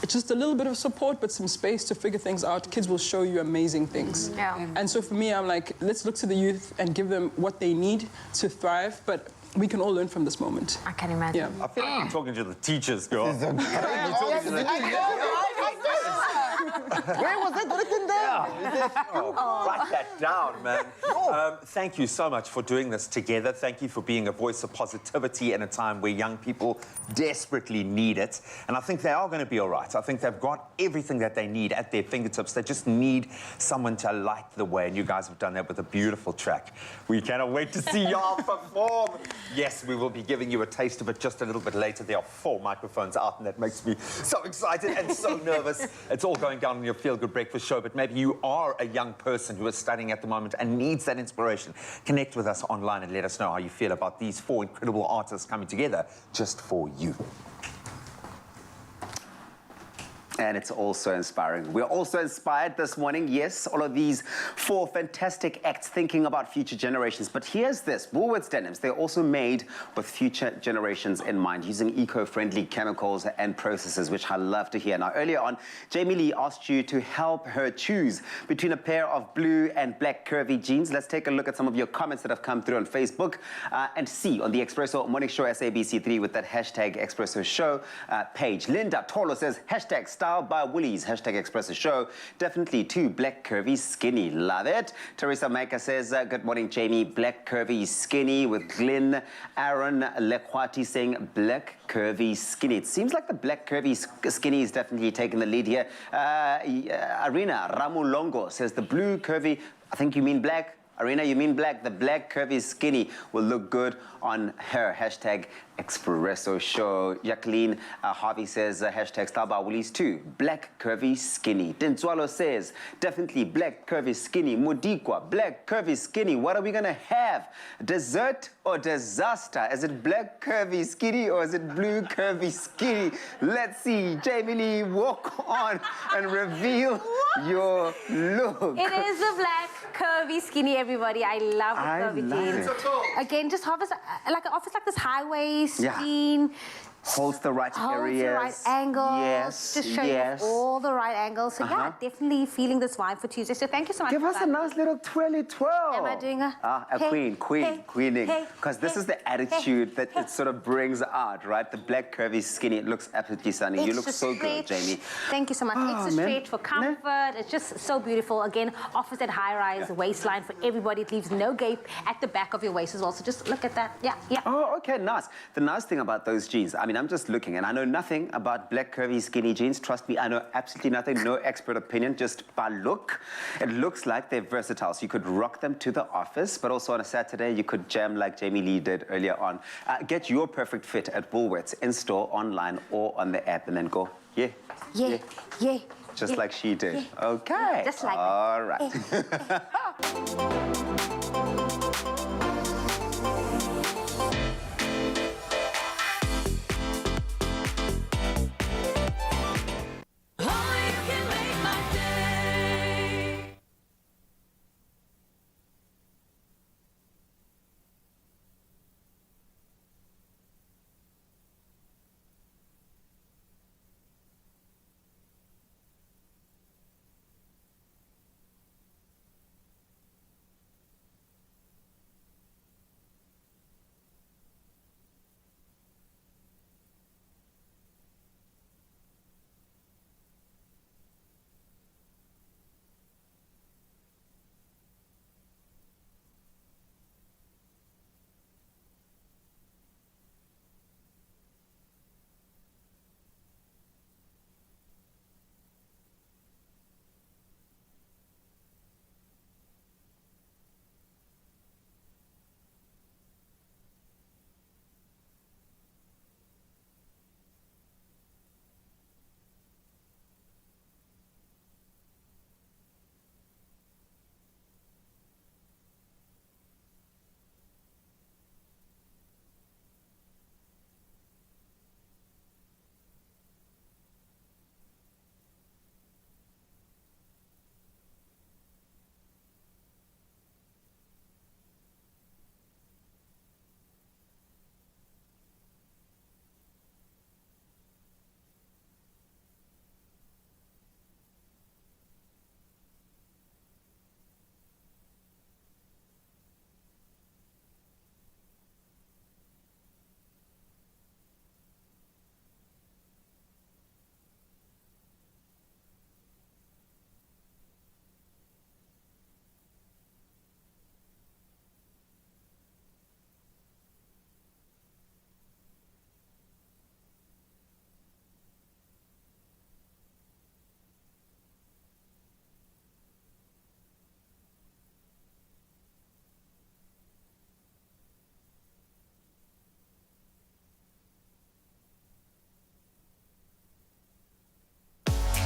it's just a little bit of support, but some space to figure things out. Kids will show you amazing things. And so for me, I'm like, let's look to the youth and give them what they need to thrive, but we can all learn from this moment. I can imagine. Yeah. I feel like I'm talking to the teachers, girl. Where was it written down? Write that down, man. Thank you so much for doing this together. Thank you for being a voice of positivity in a time where young people desperately need it. And I think they are going to be all right. I think they've got everything that they need at their fingertips. They just need someone to light the way. And you guys have done that with a beautiful track. We cannot wait to see y'all perform. Yes, we will be giving you a taste of it just a little bit later. There are 4 microphones out, and that makes me so excited and so nervous. It's all going down on your Feel Good Breakfast show, but maybe you are a young person who is studying at the moment and needs that inspiration. Connect with us online and let us know how you feel about these 4 incredible artists coming together just for you. And it's also inspiring. We're also inspired this morning. Yes, all of these 4 fantastic acts thinking about future generations. But here's this. Woolworths denims, they're also made with future generations in mind, using eco-friendly chemicals and processes, which I love to hear. Now, earlier on, Jamie Lee asked you to help her choose between a pair of blue and black curvy jeans. Let's take a look at some of your comments that have come through on Facebook and see on the Expresso Morning Show SABC3 with that hashtag Expresso Show page. Linda Tolo says, hashtag Style by Woolies, hashtag Expresso Show. Definitely 2 black curvy skinny. Love it. Teresa Maker says, good morning, Jamie. Black curvy skinny with Glenn. Aaron Lekwati saying black curvy skinny. It seems like the black curvy skinny is definitely taking the lead here. Arena Ramulongo says the blue curvy, I think you mean black. Arena, you mean black. The black curvy skinny will look good on her. Hashtag Expresso Show. Jacqueline Harvey says, hashtag Style by Woolies 2. Black curvy skinny. Dintswalo says, definitely black curvy skinny. Mudikwa, black curvy skinny. What are we going to have? Dessert or disaster? Is it black curvy skinny or is it blue curvy skinny? Let's see. Jamie Lee, walk on and reveal your look. It is the black curvy skinny, everybody. I love the curvy jeans. Again, just offers like this high waist jean. Holds the right areas. The right angles. Yes. Just showing off all the right angles. So yeah, definitely feeling this vibe for Tuesday. So thank you so much. Give us a nice little twirly twirl. Am I doing a queening? Because this is the attitude that it sort of brings out, right? The black, curvy, skinny. It looks absolutely stunning. You look so good, Jamie. Thank you so much. Extra stretch for comfort. It's just so beautiful. Again, offers that high-rise waistline for everybody. It leaves no gape at the back of your waist as well. So just look at that. Yeah. Oh, okay, nice. The nice thing about those jeans, I mean, I'm just looking, and I know nothing about black, curvy, skinny jeans. Trust me, I know absolutely nothing. No expert opinion, just by look. It looks like they're versatile. So you could rock them to the office, but also on a Saturday, you could jam like Jamie Lee did earlier on. Get your perfect fit at Woolworths, in-store, online, or on the app, and then go, yeah. Just like she did. Yeah. Okay. Just like all right.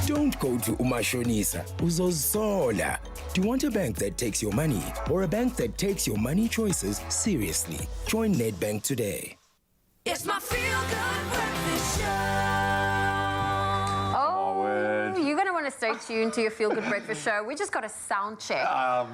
Don't go to Umashonisa, uzozola. Do you want a bank that takes your money or a bank that takes your money choices seriously? Join Nedbank today. It's my feel-good breakfast show. You're going to want to stay tuned to your Feel Good Breakfast show. We just got a sound check. A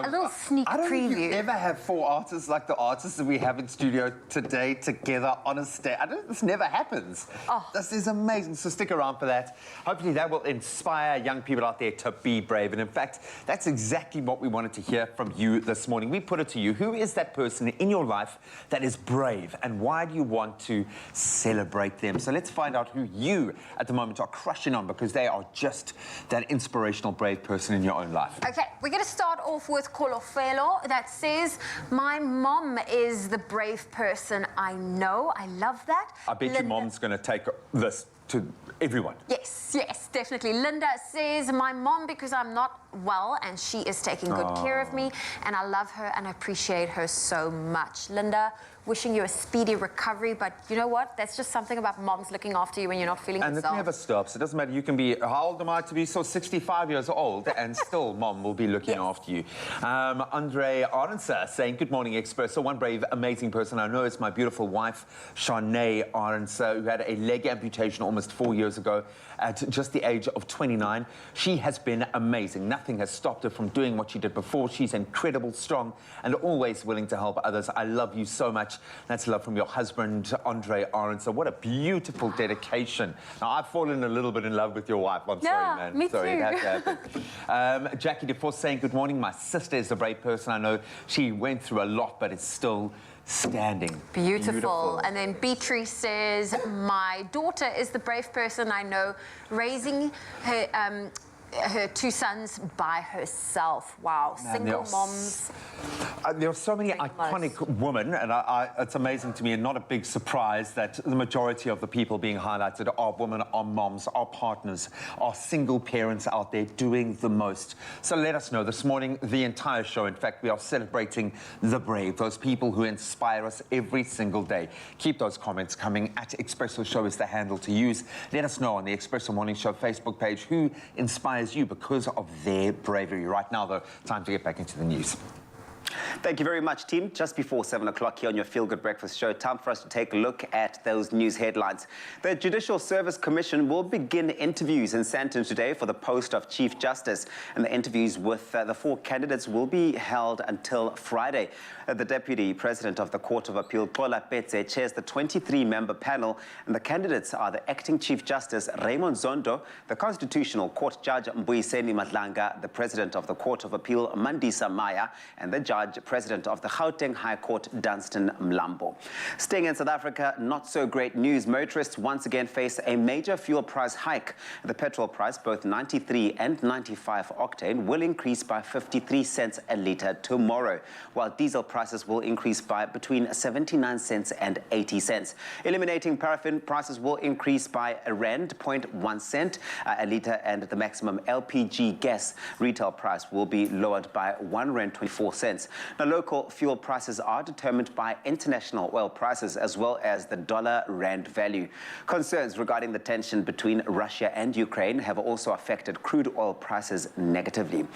little sneak I don't preview. think you ever have four artists like the artists that we have in studio today together on a stage. This never happens. Oh. This is amazing. So stick around for that. Hopefully that will inspire young people out there to be brave. And in fact, that's exactly what we wanted to hear from you this morning. We put it to you. Who is that person in your life that is brave? And why do you want to celebrate them? So let's find out who you at the moment are crushing on, because they are just that inspirational, brave person in your own life. Okay, we're going to start off with Kolofelo that says, my mom is the brave person I know. I love that. I bet your mom's going to take this to everyone. Yes, definitely. Linda says, my mom, because I'm not well and she is taking good care of me, and I love her and appreciate her so much. Linda, wishing you a speedy recovery, but you know what? That's just something about moms looking after you when you're not feeling and yourself. And it never stops. It doesn't matter. You can be, how old am I to be? So 65 years old, and still mom will be looking after you. Andre Arensa saying, good morning, Expresso. One brave, amazing person I know is my beautiful wife, Shekhinah Arensa, who had a leg amputation almost 4 years ago at just the age of 29. She has been amazing. Nothing has stopped her from doing what she did before. She's incredible, strong, and always willing to help others. I love you so much. much. That's love from your husband, Andre Aronson. So what a beautiful dedication. Now, I've fallen a little bit in love with your wife. I'm sorry, man. Me sorry, too. It had to happen. Jackie DeForce saying, good morning. My sister is a brave person. I know she went through a lot, but it's still standing. Beautiful. And then Beatrice says, my daughter is the brave person I know, raising her two sons by herself. Wow. Man, single moms. There are so many iconic women, and it's amazing to me and not a big surprise that the majority of the people being highlighted are women, are moms, are partners, are single parents out there doing the most. So let us know. This morning, the entire show, in fact, we are celebrating the brave, those people who inspire us every single day. Keep those comments coming. At Expresso Show is the handle to use. Let us know on the Expresso Morning Show Facebook page who inspires you because of their bravery. Right now, though, time to get back into the news. Thank you very much, team. Just before 7 o'clock here on your Feel Good Breakfast Show, time for us to take a look at those news headlines. The Judicial Service Commission will begin interviews in Sandton today for the post of Chief Justice, and the interviews with the 4 candidates will be held until Friday. The Deputy President of the Court of Appeal, Goodluck Petse, chairs the 23-member panel, and the candidates are the Acting Chief Justice, Raymond Zondo, the Constitutional Court Judge, Mbuyiseni Madlanga, the President of the Court of Appeal, Mandisa Maya, and the Judge President of the Gauteng High Court, Dunstan Mlambo. Staying in South Africa, not so great news. Motorists once again face a major fuel price hike. The petrol price, both 93 and 95 octane, will increase by 53 cents a litre tomorrow, while diesel prices will increase by between 79 cents and 80 cents. Eliminating paraffin, prices will increase by R0.1 cent a litre, and the maximum LPG gas retail price will be lowered by R1.24. Now, local fuel prices are determined by international oil prices as well as the dollar-rand value. Concerns regarding the tension between Russia and Ukraine have also affected crude oil prices negatively.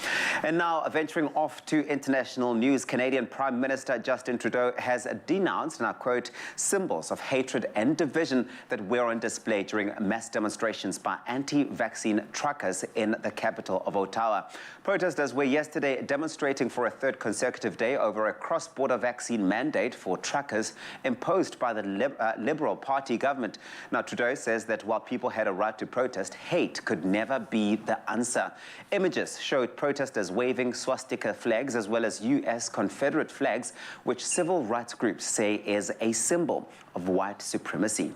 And now, venturing off to international news, Canadian Prime Minister Justin Trudeau has denounced, and I quote, symbols of hatred and division that were on display during mass demonstrations by anti-vaccine truckers in the capital of Ottawa. Protesters were yesterday demonstrating for a third consecutive day over a cross-border vaccine mandate for truckers imposed by the Liberal Party government. Now, Trudeau says that while people had a right to protest, hate could never be the answer. Images showed protesters waving swastika flags as well as U.S. Confederate flags, which civil rights groups say is a symbol of white supremacy.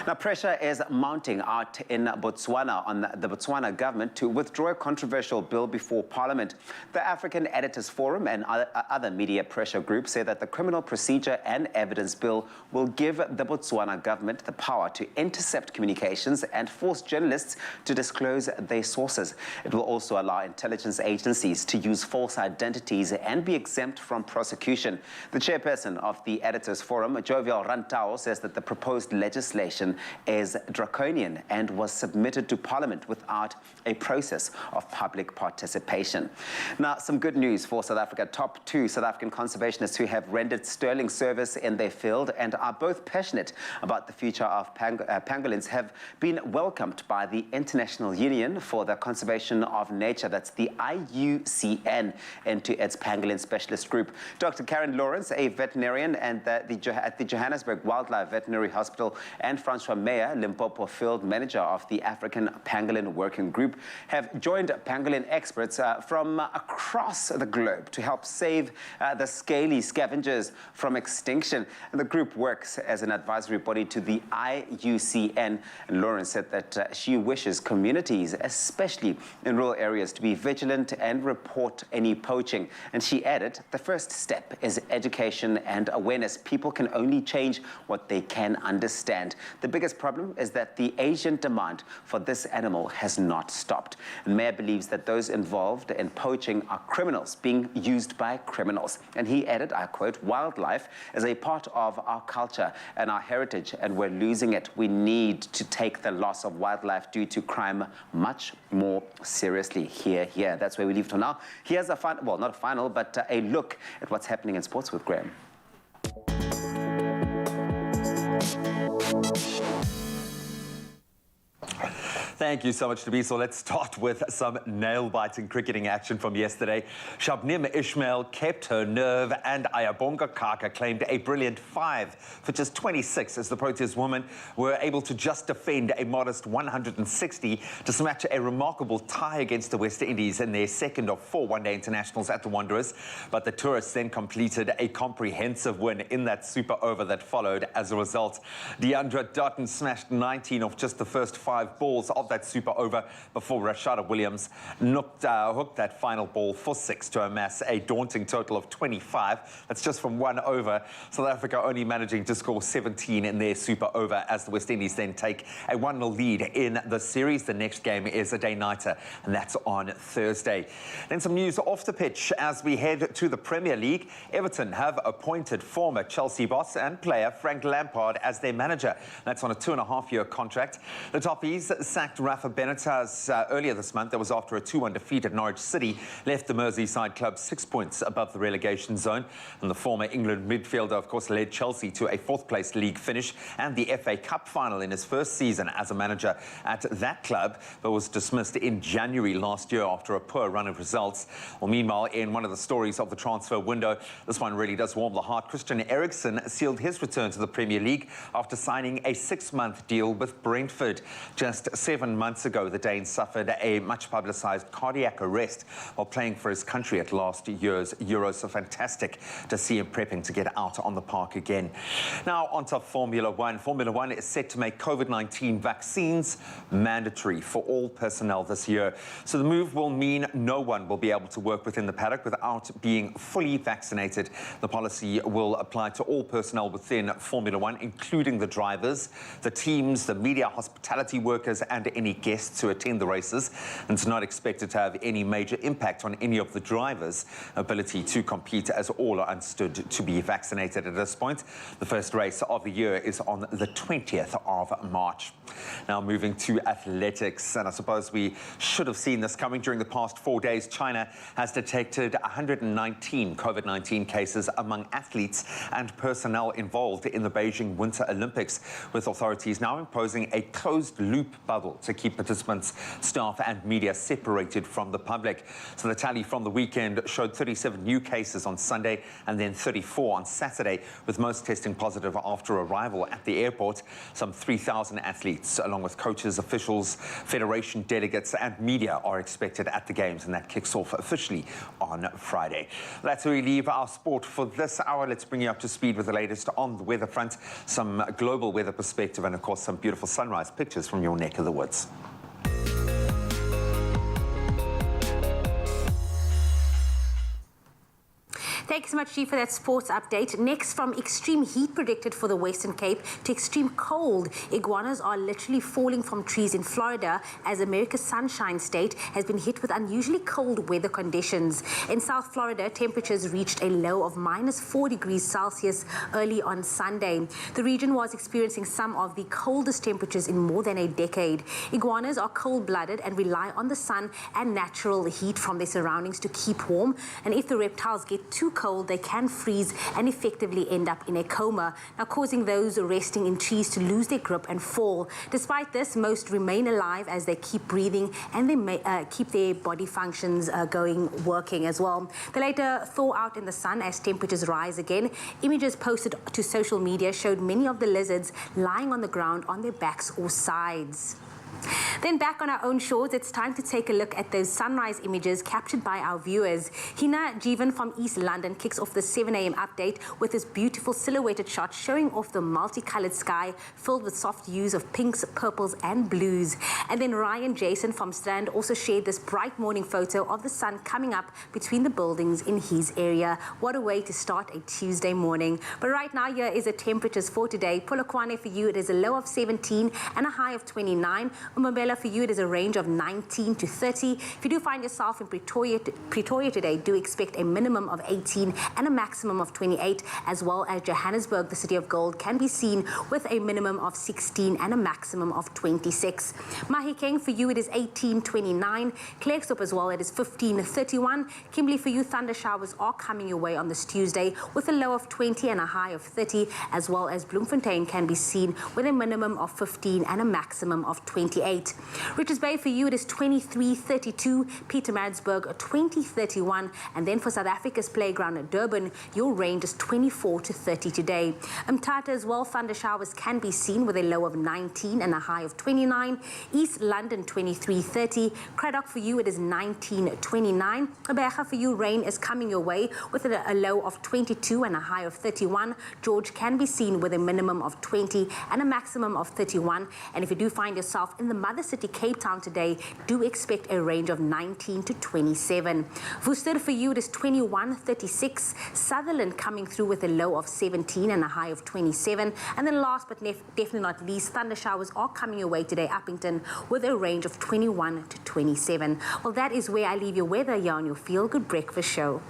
Now, pressure is mounting out in Botswana on the Botswana government to withdraw a controversial bill before Parliament. The African Editors Forum and other media pressure groups say that the Criminal Procedure and Evidence Bill will give the Botswana government the power to intercept communications and force journalists to disclose their sources. It will also allow intelligence agencies to use false identities and be exempt from prosecution. The chairperson of the Editors Forum, Jovial Rantau, says that the proposed legislation is draconian and was submitted to Parliament without a process of public participation. Now, some good news for South Africa. Top 2 South African conservationists who have rendered sterling service in their field and are both passionate about the future of pangolins have been welcomed by the International Union for the Conservation of Nature, that's the IUCN, into its pangolin specialist group. Dr. Karen Lawrence, a veterinarian and at the Johannesburg Wildlife Veterinary Hospital, and Francois Meyer, Limpopo Field Manager of the African Pangolin Working Group, have joined pangolin experts from across the globe to help save the scaly scavengers from extinction. And the group works as an advisory body to the IUCN. And Lawrence said that she wishes communities, especially in rural areas, to be vigilant and report any poaching. And she added, the first step is education and awareness. People can only change what they can understand. The biggest problem is that the Asian demand for this animal has not stopped. And Mayer believes that those involved in poaching are criminals being used by criminals. And he added, I quote, wildlife is a part of our culture and our heritage, and we're losing it. We need to take the loss of wildlife due to crime much more seriously. Here. That's where we leave it for now. Here's a final, well, not a final, but a look at what's happening in sports with Graham. Thank you so much, Tabiso. Let's start with some nail-biting cricketing action from yesterday. Shabnim Ismail kept her nerve and Ayabonga Kaka claimed a brilliant 5 for just 26 as the Proteas women were able to just defend a modest 160 to snatch a remarkable tie against the West Indies in their second of 4 one-day internationals at the Wanderers. But the tourists then completed a comprehensive win in that super over that followed. As a result, Deandra Dutton smashed 19 of just the first 5 balls of that super over before Rashada Williams hooked that final ball for 6 to amass a daunting total of 25. That's just from 1 over. South Africa only managing to score 17 in their super over as the West Indies then take a 1-0 lead in the series. The next game is a day-nighter, and that's on Thursday. Then some news off the pitch as we head to the Premier League. Everton have appointed former Chelsea boss and player Frank Lampard as their manager. That's on a 2.5-year contract. The Toffees sacked Rafa Benitez earlier this month. That was after a 2-1 defeat at Norwich City left the Merseyside club 6 points above the relegation zone. And the former England midfielder, of course, led Chelsea to a 4th-place league finish and the FA Cup final in his first season as a manager at that club, but was dismissed in January last year after a poor run of results. Well, meanwhile, in one of the stories of the transfer window, this one really does warm the heart. Christian Eriksen sealed his return to the Premier League after signing a 6-month deal with Brentford. Just 7 months ago, the Dane suffered a much-publicised cardiac arrest while playing for his country at last year's Euros. So fantastic to see him prepping to get out on the park again. Now, onto Formula One. Formula One is set to make COVID-19 vaccines mandatory for all personnel this year. So the move will mean no one will be able to work within the paddock without being fully vaccinated. The policy will apply to all personnel within Formula One, including the drivers, the teams, the media, hospitality workers, and any guests who attend the races. And it's not expected to have any major impact on any of the drivers' ability to compete, as all are understood to be vaccinated at this point. The first race of the year is on the 20th of March. Now, moving to athletics, and I suppose we should have seen this coming. During the past 4 days, China has detected 119 COVID-19 cases among athletes and personnel involved in the Beijing Winter Olympics, with authorities now imposing a closed-loop bubble to keep participants, staff and media separated from the public. So the tally from the weekend showed 37 new cases on Sunday and then 34 on Saturday, with most testing positive after arrival at the airport. Some 3,000 athletes, along with coaches, officials, federation delegates and media, are expected at the Games, and that kicks off officially on Friday. That's where we leave our sport for this hour. Let's bring you up to speed with the latest on the weather front, some global weather perspective, and of course some beautiful sunrise pictures from your neck of the woods. Thank you so much, G, for that sports update. Next, from extreme heat predicted for the Western Cape to extreme cold, iguanas are literally falling from trees in Florida as America's Sunshine State has been hit with unusually cold weather conditions. In South Florida, temperatures reached a low of -4 degrees Celsius early on Sunday. The region was experiencing some of the coldest temperatures in more than a decade. Iguanas are cold-blooded and rely on the sun and natural heat from their surroundings to keep warm. And if the reptiles get too cold, they can freeze and effectively end up in a coma, now causing those resting in trees to lose their grip and fall. Despite this, most remain alive as they keep breathing and they keep their body functions working as well. They later thaw out in the sun as temperatures rise again. Images posted to social media showed many of the lizards lying on the ground on their backs or sides. Then back on our own shores, it's time to take a look at those sunrise images captured by our viewers. Hina Jeevan from East London kicks off the 7 a.m. update with this beautiful silhouetted shot showing off the multicolored sky filled with soft hues of pinks, purples and blues. And then Ryan Jason from Strand also shared this bright morning photo of the sun coming up between the buildings in his area. What a way to start a Tuesday morning. But right now, here is the temperatures for today. Polokwane for you, it is a low of 17 and a high of 29. Umabela for you, it is a range of 19 to 30. If you do find yourself in Pretoria today, do expect a minimum of 18 and a maximum of 28, as well as Johannesburg, the city of gold, can be seen with a minimum of 16 and a maximum of 26. Mahikeng for you, it is 18-29. Klerksdorp as well, it is 15-31. Kimberley for you, thunder showers are coming your way on this Tuesday with a low of 20 and a high of 30, as well as Bloemfontein can be seen with a minimum of 15 and a maximum of 28. Richards Bay, for you, it is 23:32. Pietermaritzburg, 20:31. And then for South Africa's playground at Durban, your range is 24 to 30 today. Umtata as well, thunder showers can be seen with a low of 19 and a high of 29. East London, 23:30. Cradock, for you, it is 19:29. Gqeberha, for you, rain is coming your way with a low of 22 and a high of 31. George can be seen with a minimum of 20 and a maximum of 31. And if you do find yourself in the mother city, Cape Town, today, do expect a range of 19 to 27. Worcester, for you, it is 21:36. Sutherland coming through with a low of 17 and a high of 27. And then last but definitely not least, thunder showers are coming your way today, Uppington, with a range of 21 to 27. Well, that is where I leave your weather here on your Feel Good Breakfast Show.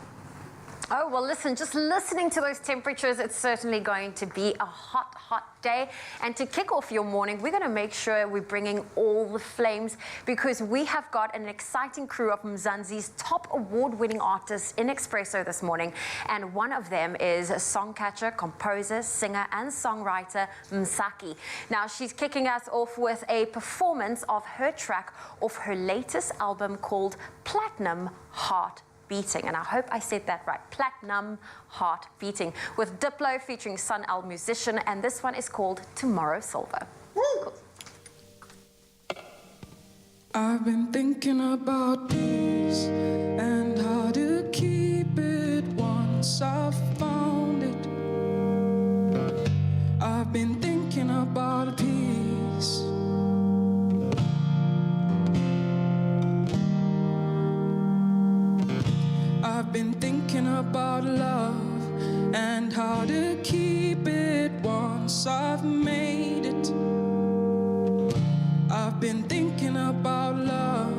Oh, well, listen, just listening to those temperatures, it's certainly going to be a hot, hot day. And to kick off your morning, we're going to make sure we're bringing all the flames, because we have got an exciting crew of Mzansi's top award-winning artists in Expresso this morning. And one of them is songcatcher, composer, singer, and songwriter Msaki. Now, she's kicking us off with a performance of her track off her latest album called Platinum Heart Beating, and I hope I said that right. Platinum Heart Beating, with Diplo featuring Sun El Musician, and this one is called Tomorrow Silver. Cool. I've been thinking about peace and how to keep it once I've found it. I've been thinking about peace. I've been thinking about love and how to keep it once I've made it. I've been thinking about love.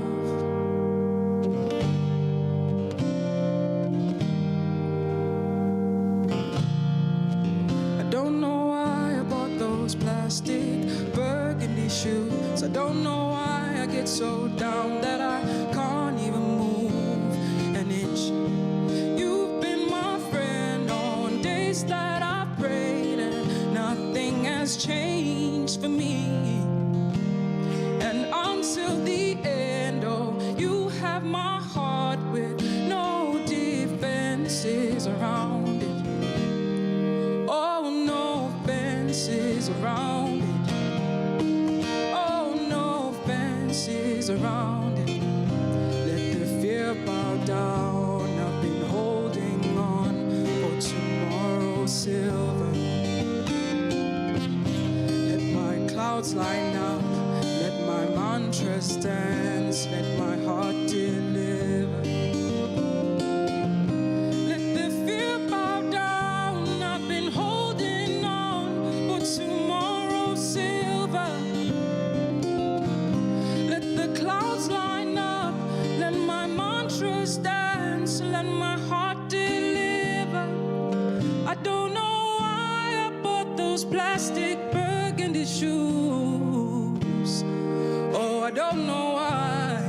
I don't know why I bought those plastic burgundy shoes. I don't know why I get so down that I can't even move an inch. You've been my friend on days that I prayed and nothing has changed for me. And until the end, oh, you have my heart with no defenses around it. Oh, no fences around it. Oh, no fences around it. Let the fear bow down. I've been holding on for tomorrow's silver. Let my clouds line up. Let my mantras dance. Let my heart deliver. Let the fear bow down. I've been holding on for tomorrow's silver. Let the clouds line up. Let my mantras dance. Let my heart deliver. I don't know why I bought those plastic burgundy shoes. Oh, I don't know why.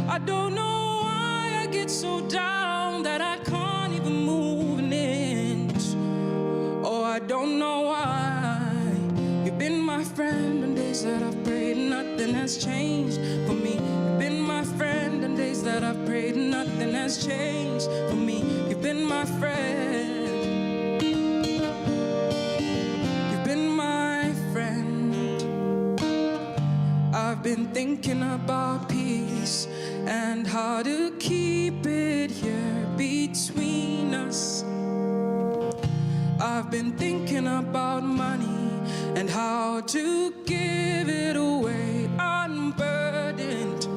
I don't know why I get so down that I can't even move an inch. Oh, I don't know why. You've been my friend on days that I've prayed, nothing has changed for me. You've been my friend on days that I've prayed, nothing has changed for me. You've been my friend. You've been my friend. I've been thinking about peace and how to keep it here between us. I've been thinking about money and how to give it away unburdened.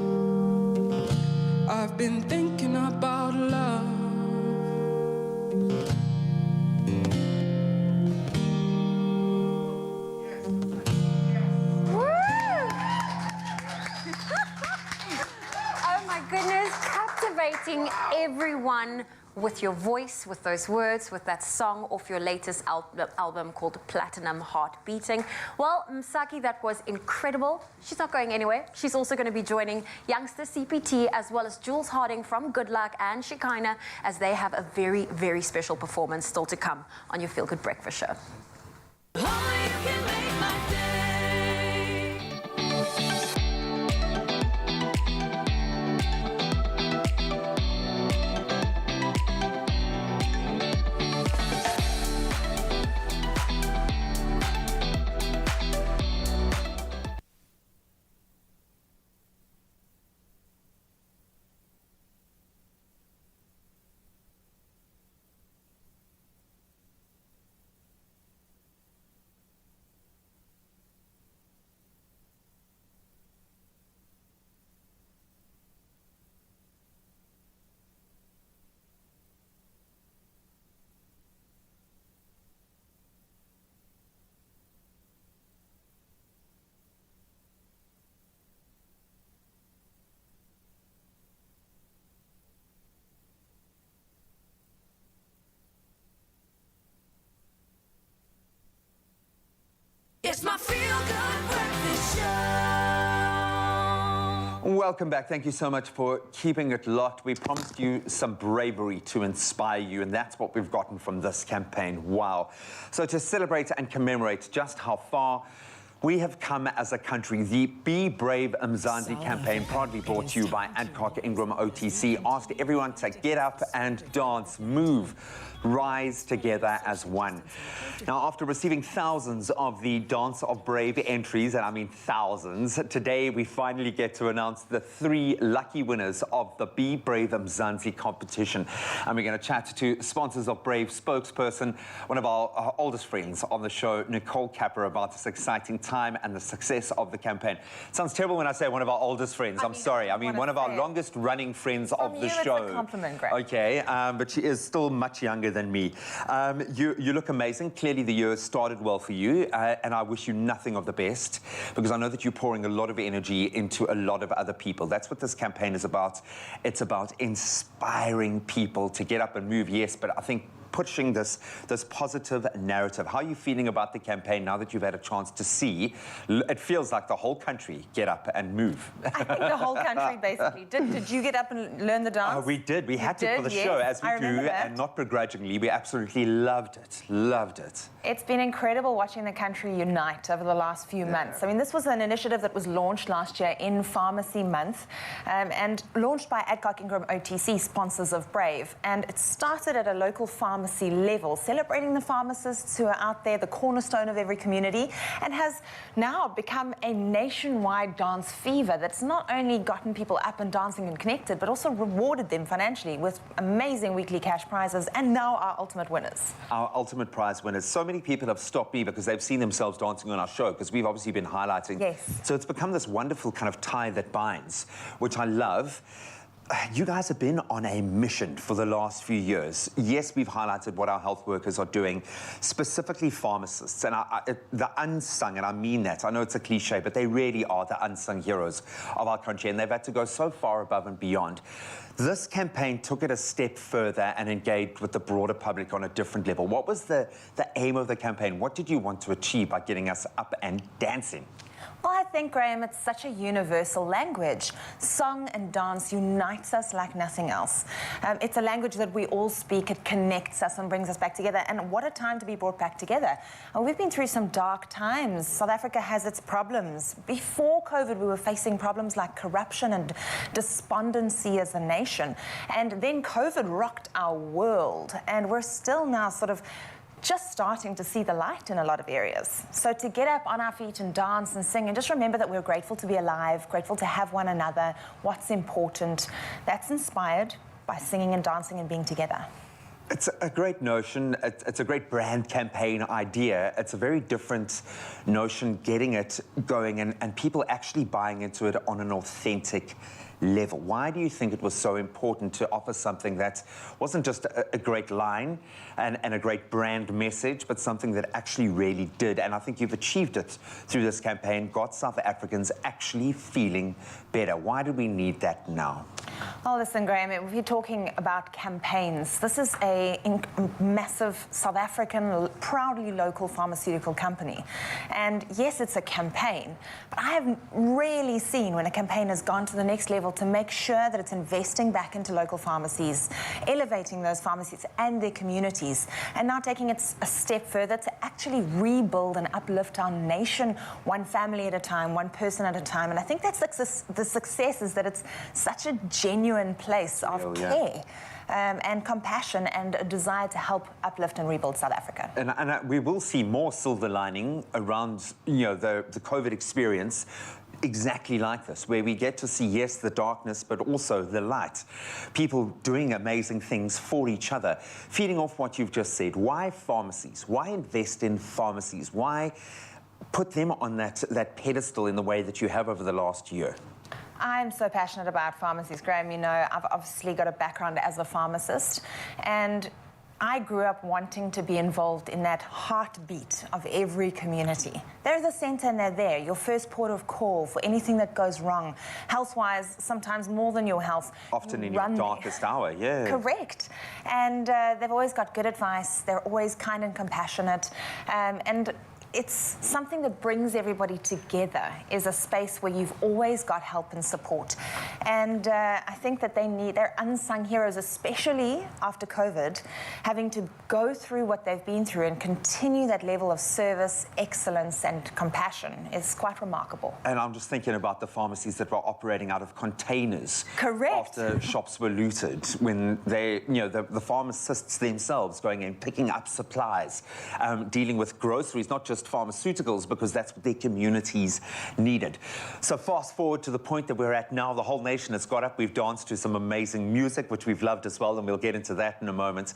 I've been thinking about love. Oh my goodness, captivating everyone with your voice, with those words, with that song off your latest album called Platinum Heart Beating. Well, Msaki, that was incredible. She's not going anywhere. She's also going to be joining YoungsterCpt as well as Jules Harding from Goodluck and Shekhinah, as they have a very, very special performance still to come on your Feel Good Breakfast Show. Welcome back. Thank you so much for keeping it locked. We promised you some bravery to inspire you, and that's what we've gotten from this campaign. Wow. So to celebrate and commemorate just how far we have come as a country, the Be Brave Mzansi Campaign, proudly brought to you by Adcock Ingram OTC, asked everyone to get up and dance, move, rise together as one. Now, after receiving thousands of the Dance of Brave entries, and I mean thousands, today we finally get to announce the 3 lucky winners of the Be Brave Mzansi competition. And we're going to chat to sponsors of Brave spokesperson, one of our oldest friends on the show, Nicole Capper, about this exciting time and the success of the campaign. It sounds terrible when I say one of our oldest friends. I'm sorry. I mean, one of our longest running friends of the show. It's a compliment, Greg. Okay, but she is still much younger than me. You look amazing. Clearly the year started well for you, and I wish you nothing of the best, because I know that you're pouring a lot of energy into a lot of other people. That's what this campaign is about. It's about inspiring people to get up and move, yes, but I think pushing this positive narrative. How are you feeling about the campaign now that you've had a chance to see? It feels like the whole country get up and move. I think the whole country basically did. Did you get up and learn the dance? We did. We had to for the show, as we do, and not begrudgingly. We absolutely loved it. Loved it. It's been incredible watching the country unite over the last few months. I mean, this was an initiative that was launched last year in Pharmacy Month, and launched by Adcock Ingram OTC, sponsors of Brave. And it started at a local pharmacy level, celebrating the pharmacists who are out there, the cornerstone of every community, and has now become a nationwide dance fever that's not only gotten people up and dancing and connected, but also rewarded them financially with amazing weekly cash prizes, and now our ultimate winners. Our ultimate prize winners. So many people have stopped me because they've seen themselves dancing on our show, because we've obviously been highlighting. Yes. So it's become this wonderful kind of tie that binds, which I love. You guys have been on a mission for the last few years. Yes, we've highlighted what our health workers are doing, specifically pharmacists, and the unsung, and I mean that. I know it's a cliche, but they really are the unsung heroes of our country, and they've had to go so far above and beyond. This campaign took it a step further and engaged with the broader public on a different level. What was the aim of the campaign? What did you want to achieve by getting us up and dancing? Well, I think, Graham, it's such a universal language. Song and dance unites us like nothing else. It's a language that we all speak. It connects us and brings us back together. And what a time to be brought back together. And we've been through some dark times. South Africa has its problems. Before COVID, we were facing problems like corruption and despondency as a nation. And then COVID rocked our world. And we're still now sort of just starting to see the light in a lot of areas. So to get up on our feet and dance and sing, and just remember that we're grateful to be alive, grateful to have one another, what's important, that's inspired by singing and dancing and being together. It's a great notion. It's a great brand campaign idea. It's a very different notion, getting it going and people actually buying into it on an authentic level. Why do you think it was so important to offer something that wasn't just a great line and a great brand message, but something that actually really did? And I think you've achieved it through this campaign, got South Africans actually feeling better. Why do we need that now? Well, listen, Graham, if you're talking about campaigns, this is a massive South African, proudly local pharmaceutical company. And yes, it's a campaign, but I haven't really seen when a campaign has gone to the next level to make sure that it's investing back into local pharmacies, elevating those pharmacies and their communities, and now taking it a step further to actually rebuild and uplift our nation, one family at a time, one person at a time. And I think that's the success, is that it's such a genuine place of care. And compassion and a desire to help uplift and rebuild South Africa. And we will see more silver lining around, the COVID experience, exactly like this, where we get to see, yes, the darkness, but also the light. People doing amazing things for each other. Feeding off what you've just said, why pharmacies? Why invest in pharmacies? Why put them on that pedestal in the way that you have over the last year? I'm so passionate about pharmacies, Graham. I've obviously got a background as a pharmacist, and I grew up wanting to be involved in that heartbeat of every community. They're the centre and they're there, your first port of call for anything that goes wrong. Health-wise, sometimes more than your health. Often in your darkest hour, yeah. Correct. And they've always got good advice. They're always kind and compassionate. And it's something that brings everybody together, is a space where you've always got help and support. And I think that they're unsung heroes, especially after COVID, having to go through what they've been through and continue that level of service, excellence and compassion is quite remarkable. And I'm just thinking about the pharmacies that were operating out of containers. Correct. After shops were looted, when they, the pharmacists themselves going in, picking up supplies, dealing with groceries, not just pharmaceuticals, because that's what their communities needed. So fast forward to the point that we're at now, the whole nation has got up. We've danced to some amazing music, which we've loved as well, and we'll get into that in a moment.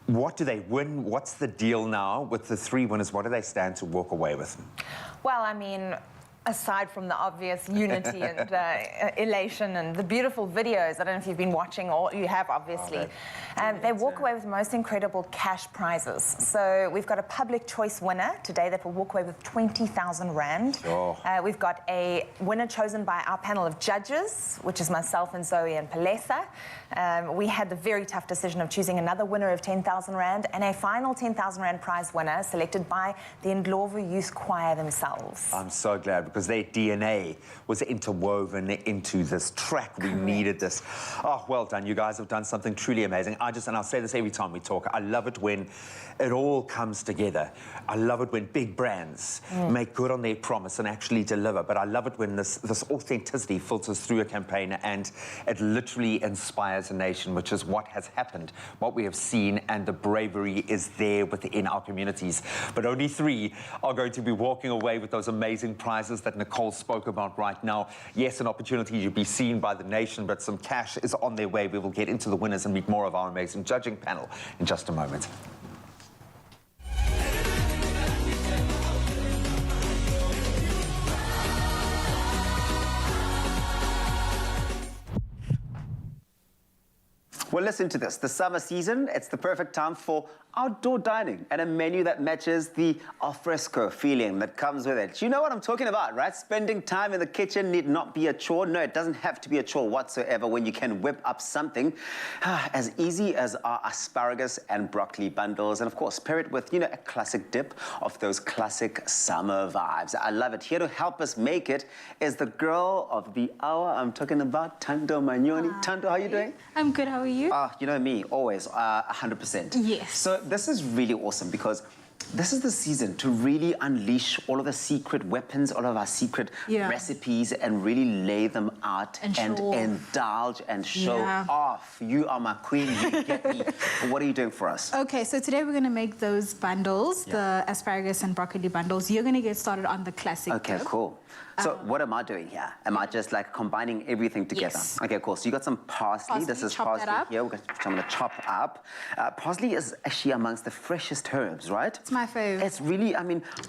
What do they win? What's the deal now with the 3 winners? What do they stand to walk away with? Well, I mean, aside from the obvious unity and elation and the beautiful videos, I don't know if you've been watching, or you have, obviously, they walk away with the most incredible cash prizes. So we've got a public choice winner today that will walk away with 20,000 Rand. Oh. We've got a winner chosen by our panel of judges, which is myself and Zoe and Palesa. We had the very tough decision of choosing another winner of 10,000 Rand and a final 10,000 Rand prize winner selected by the Ndlovu Youth Choir themselves. I'm so glad, because their DNA was interwoven into this track. We needed this. Oh, well done. You guys have done something truly amazing. And I'll say this every time we talk, I love it when it all comes together. I love it when big brands make good on their promise and actually deliver. But I love it when this authenticity filters through a campaign and it literally inspires a nation, which is what has happened, what we have seen, and the bravery is there within our communities. But only 3 are going to be walking away with those amazing prizes that Nicole spoke about right now. Yes, an opportunity to be seen by the nation, but some cash is on their way. We will get into the winners and meet more of our amazing judging panel in just a moment. Well, listen to this. The summer season, it's the perfect time for outdoor dining and a menu that matches the alfresco feeling that comes with it. You know what I'm talking about, right? Spending time in the kitchen need not be a chore. No, it doesn't have to be a chore whatsoever when you can whip up something as easy as our asparagus and broccoli bundles. And of course, pair it with, a classic dip of those classic summer vibes. I love it. Here to help us make it is the girl of the hour. I'm talking about Thando Manyoni. Thando, how are you doing? I'm good. How are you? You know me, always 100%. Yes. So this is really awesome because this is the season to really unleash all of the secret weapons, all of our secret recipes, and really lay them out and indulge and show off. You are my queen, you get me. What are you doing for us? Okay, so today we're going to make those bundles, the asparagus and broccoli bundles. You're going to get started on the classic Okay, dip. cool. So what am I doing here? Am I just like combining everything together? Yes. Okay, cool. So you got some parsley. This is parsley here. Which I'm going to chop up. Parsley is actually amongst the freshest herbs, right? It's my favorite. It's really,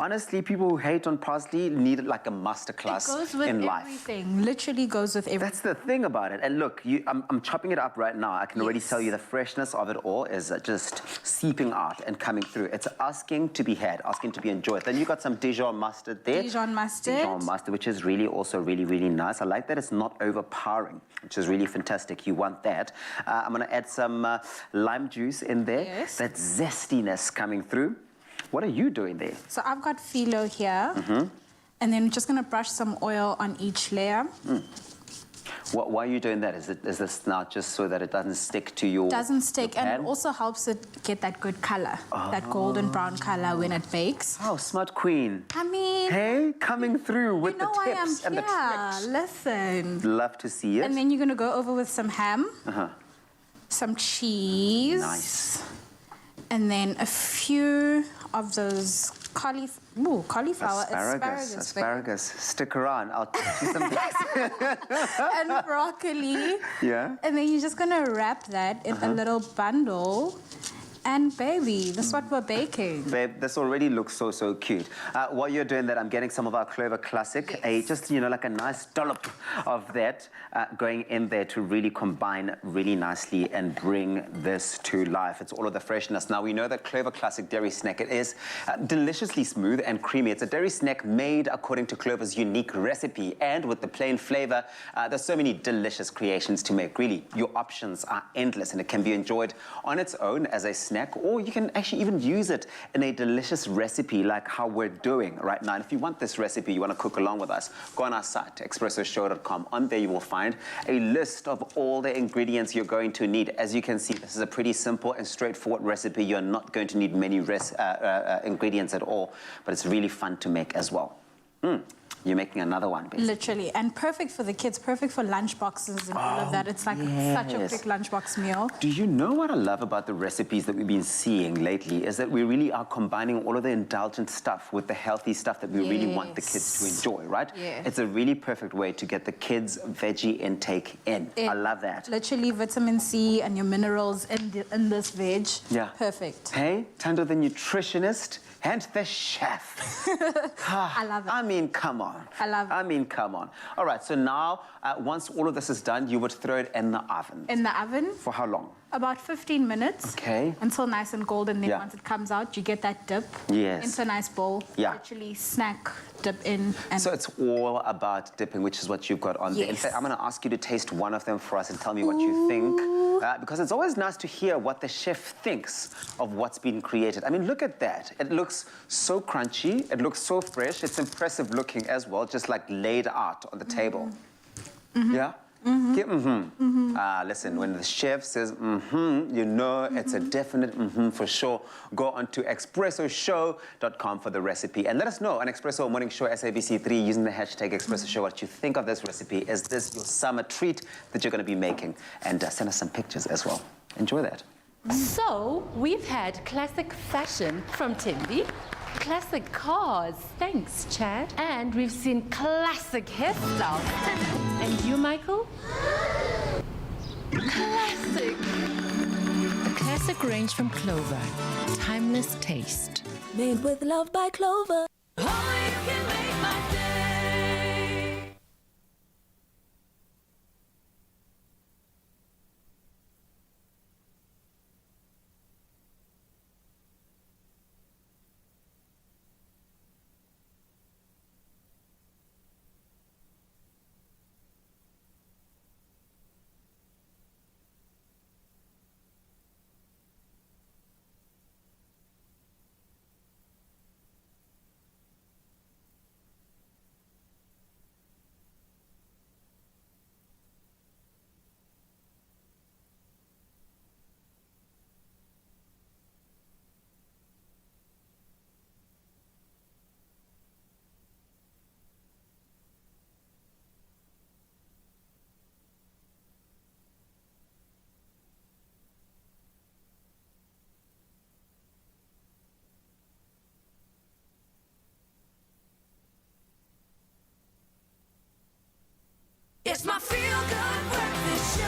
honestly, people who hate on parsley need like a masterclass in life. Everything. Literally goes with everything. That's the thing about it. And look, I'm chopping it up right now. I can already tell you the freshness of it all is just seeping out and coming through. It's asking to be had, asking to be enjoyed. Then you got some Dijon mustard there. Dijon mustard. Dijon mustard, which is really also really, really nice. I like that it's not overpowering, which is really fantastic. You want that. I'm going to add some lime juice in there. Yes. That zestiness coming through. What are you doing there? So I've got phyllo here. And then just going to brush some oil on each layer. Why are you doing that? Is this now just so that it doesn't stick to your Doesn't stick, your pan? and it also helps it get that good color, that golden brown color when it bakes. Oh, smart queen. Hey, coming through with the tips and the tricks. Listen. Love to see it. And then you're going to go over with some ham, some cheese. Nice. And then a few of those cauliflower, asparagus. Stick around. I'll teach you some things. and broccoli. Yeah. And then you're just going to wrap that in a little bundle. And baby, this is what we're baking. Babe, this already looks so cute. While you're doing that, I'm getting some of our Clover Classic, just, like a nice dollop of that going in there to really combine really nicely and bring this to life. It's all of the freshness. Now, we know that Clover Classic dairy snack, it is deliciously smooth and creamy. It's a dairy snack made according to Clover's unique recipe, and with the plain flavor, there's so many delicious creations to make. Really, your options are endless, and it can be enjoyed on its own as a snack snack, or you can actually even use it in a delicious recipe like how we're doing right now. And if you want this recipe, you want to cook along with us, go on our site, expressoshow.com. On there you will find a list of all the ingredients you're going to need. As you can see, this is a pretty simple and straightforward recipe. You're not going to need many ingredients at all, but it's really fun to make as well. You're making another one, basically. Literally, and perfect for the kids, perfect for lunch boxes and all of that. It's like such a quick lunchbox meal. Do you know what I love about the recipes that we've been seeing lately is that we really are combining all of the indulgent stuff with the healthy stuff that we really want the kids to enjoy, right? Yes. It's a really perfect way to get the kids' veggie intake in. I love that. Literally vitamin C and your minerals in this veg. Yeah. Perfect. Hey, Tando the nutritionist and the chef. I love it. I mean, come on. I love it. I mean, come on. All right, so now, once all of this is done, you would throw it in the oven. In the oven. For how long? About 15 minutes. Okay. Until nice and golden. Then once it comes out, you get that dip. Yes. Into a nice bowl. Yeah. Literally snack, dip in. And so it's all about dipping, which is what you've got on there. In Yes. fact, I'm going to ask you to taste one of them for us and tell me what you think. Because it's always nice to hear what the chef thinks of what's been created. I mean, look at that. It looks so crunchy. It looks so fresh. It's impressive looking as well, just like laid out on the table. Yeah? Listen, when the chef says you know it's a definite for sure. Go on to expressoshow.com for the recipe and let us know on Expresso Morning Show SABC3 using the hashtag Expresso Show what you think of this recipe. Is this your summer treat that you're going to be making? And send us some pictures as well. Enjoy that. So, we've had classic fashion from Timby, classic cars, thanks Chad, and we've seen classic hairstyles. And you, Michael? Classic. A classic range from Clover. Timeless taste. Made with love by Clover. It's my feel-good breakfast show.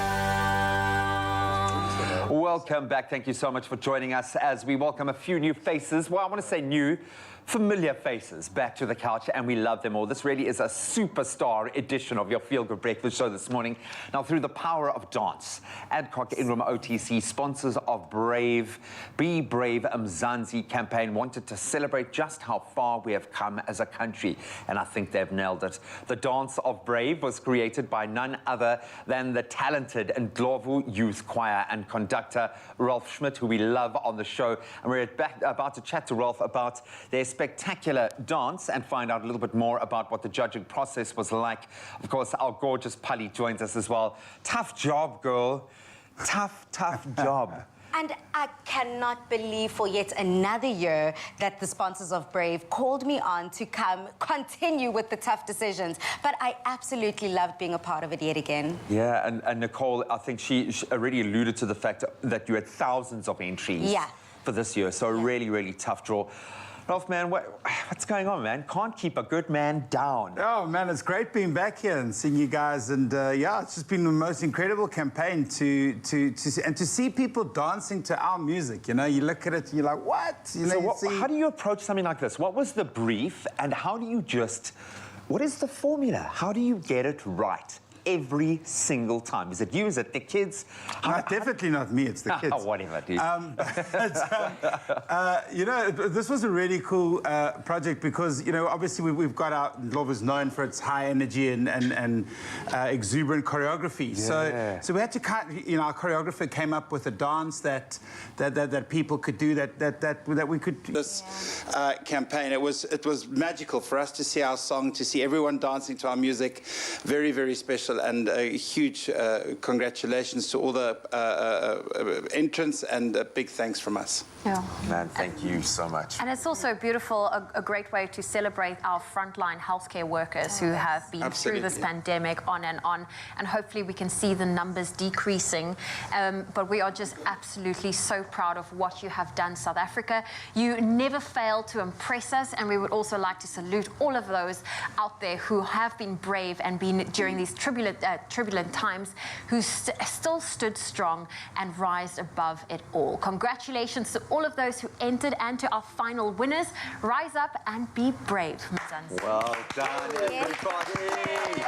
Welcome back. Thank you so much for joining us as we welcome a few new faces. Well, I want to say new, familiar faces back to the couch, and we love them all. This really is a superstar edition of your Feel Good Breakfast show this morning. Now, through the power of dance, Adcock Ingram OTC, sponsors of Be Brave Mzansi Campaign, wanted to celebrate just how far we have come as a country, and I think they've nailed it. The Dance of Brave was created by none other than the talented Ndlovu Youth Choir and conductor Ralph Schmidt, who we love on the show, and we're about to chat to Ralph about their spectacular dance and find out a little bit more about what the judging process was like. Of course, our gorgeous Pali joins us as well. Tough job, girl. Tough job. And I cannot believe for yet another year that the sponsors of Brave called me on to continue with the tough decisions. But I absolutely loved being a part of it yet again. Yeah, and Nicole, I think she already alluded to the fact that you had thousands of entries for this year. So a really, really tough draw. Ralph, man, what's going on, man? Can't keep a good man down. Oh, man, it's great being back here and seeing you guys. And, yeah, it's just been the most incredible campaign to see people dancing to our music. You know, you look at it and you're like, what? You know, how do you approach something like this? What was the brief and how do you what is the formula? How do you get it right? every single time. Is it you? Is it the kids? Definitely not me, it's the kids. Whatever, dude. You know, this was a really cool project because, you know, obviously we've got our Love is known for its high energy and exuberant choreography. Yeah. So we had to you know, our choreographer came up with a dance that people could do that we could do. This campaign, it was magical for us to see our song, to see everyone dancing to our music. Very, very special, and a huge congratulations to all the entrants, and a big thanks from us. Yeah. Man, thank you so much. And it's also beautiful, a great way to celebrate our frontline healthcare workers who have been through this pandemic on, and hopefully we can see the numbers decreasing. But we are just absolutely so proud of what you have done, South Africa. You never fail to impress us, and we would also like to salute all of those out there who have been brave and been during these turbulent times, who still stood strong and rised above it all. Congratulations to all of those who entered, and to our final winners. Rise up and be brave, Mzansi. Well done, everybody.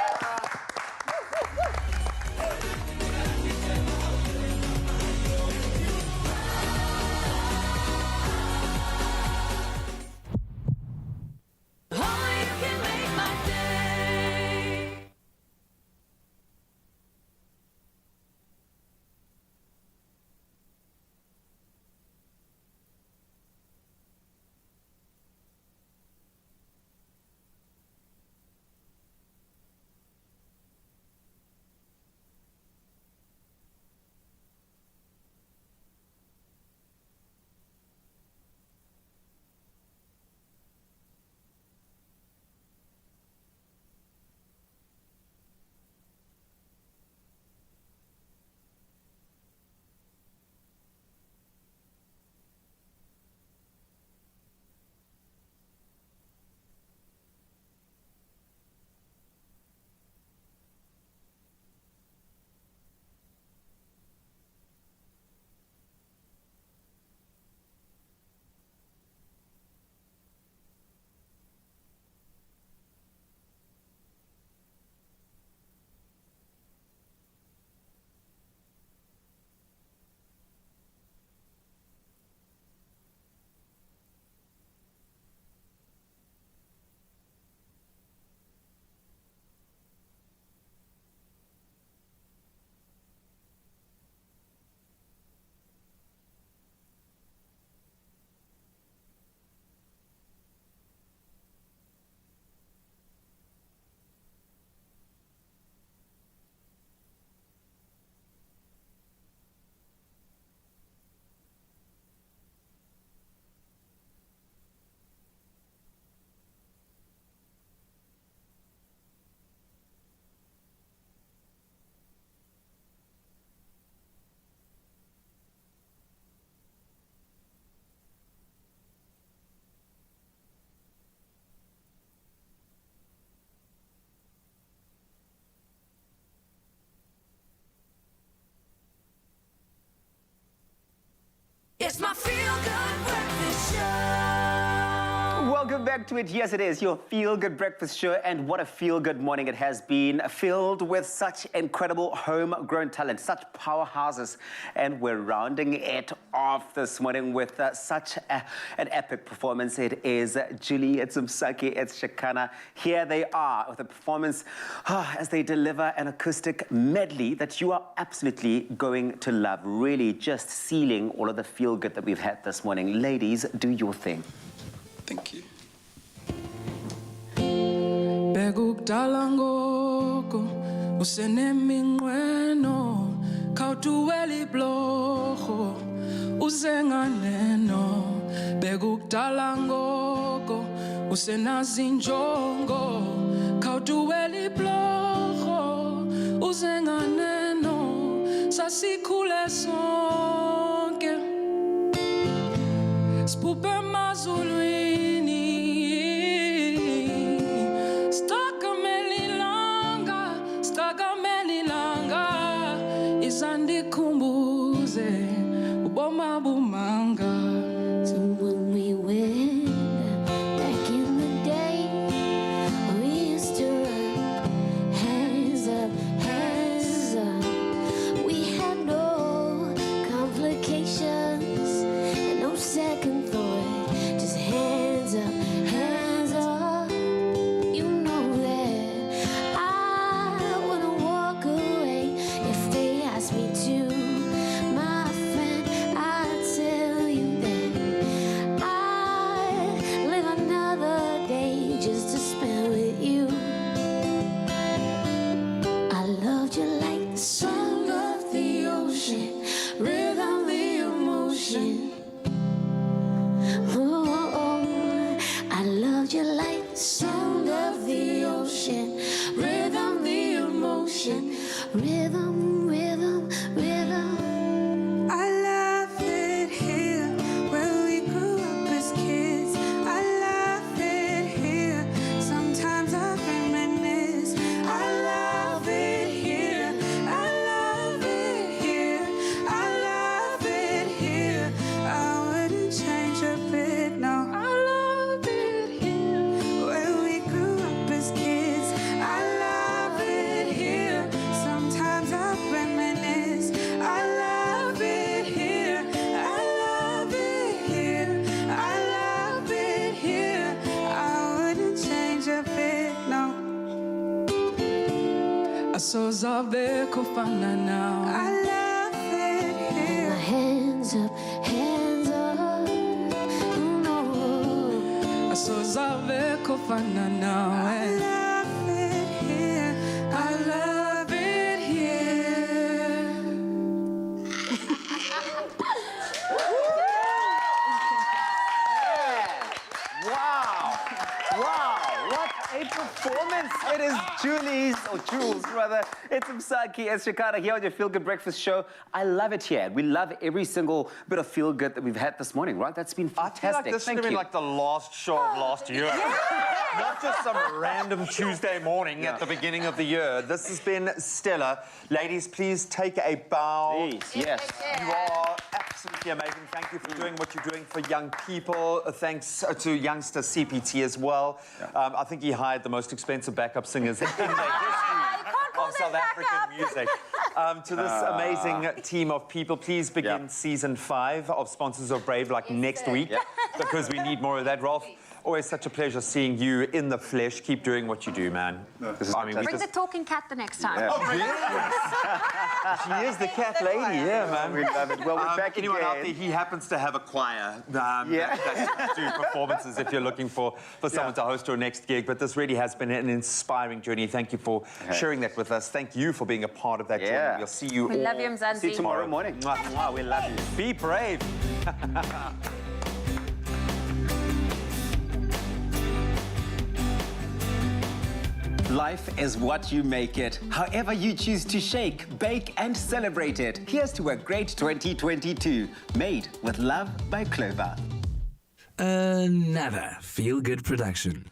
It's my feel-good breakfast show. Welcome back to it. Yes, it is your feel-good breakfast show, and what a feel-good morning it has been, filled with such incredible homegrown talent, such powerhouses, and we're rounding it off this morning with such an epic performance. It is Julie, it's Msaki, it's Shekhinah. Here they are with a performance as they deliver an acoustic medley that you are absolutely going to love. Really just sealing all of the feel-good that we've had this morning. Ladies, do your thing. Thank you. Bekukudala ngoko useneminqweno khawutuwela ibhlorho uzenganeno bekukudala ngoko usenazi injongo khawutuwela ibhlorho uzenganeno sasikhule sonke siphuphe emazulwini Sandikhumbuze uboma bumanga. So when we went back in the day, we used to run hands up, Asozabe kofana now. I love it here. Hands up, hands up. No. Asozabe kofana now. I love it here. I love it here. Wow! Wow! What a performance! It is Jules rather. It's Msaki and Shekhinah here on your Feel Good Breakfast show. I love it here. We love every single bit of feel good that we've had this morning, right? That's been fantastic. I feel like this should have been like the last show of last year. Not just some random Tuesday morning at the beginning of the year. This has been stellar. Ladies, please take a bow. Please, yes. You are absolutely amazing. Thank you for doing what you're doing for young people. Thanks to YoungsterCpt as well. I think he hired the most expensive backup singers in the history of South African music. To this amazing team of people, please begin season 5 of Sponsors of Brave next week because we need more of that. Rolf, always such a pleasure seeing you in the flesh. Keep doing what you do, man. Bring the talking cat the next time. Yeah. She is the cat lady, yeah, man. We love it. Well, we're back anyone again. out there, he happens to have a choir that do performances if you're looking for someone to host your next gig. But this really has been an inspiring journey. Thank you for sharing that with us. Thank you for being a part of that journey. We'll see you all. We love you, Mzansi. See you tomorrow morning. Mwah, we love you. Be brave. Life is what you make it. However you choose to shake, bake, and celebrate it. Here's to a great 2022. Made with love by Clover. Another feel-good production.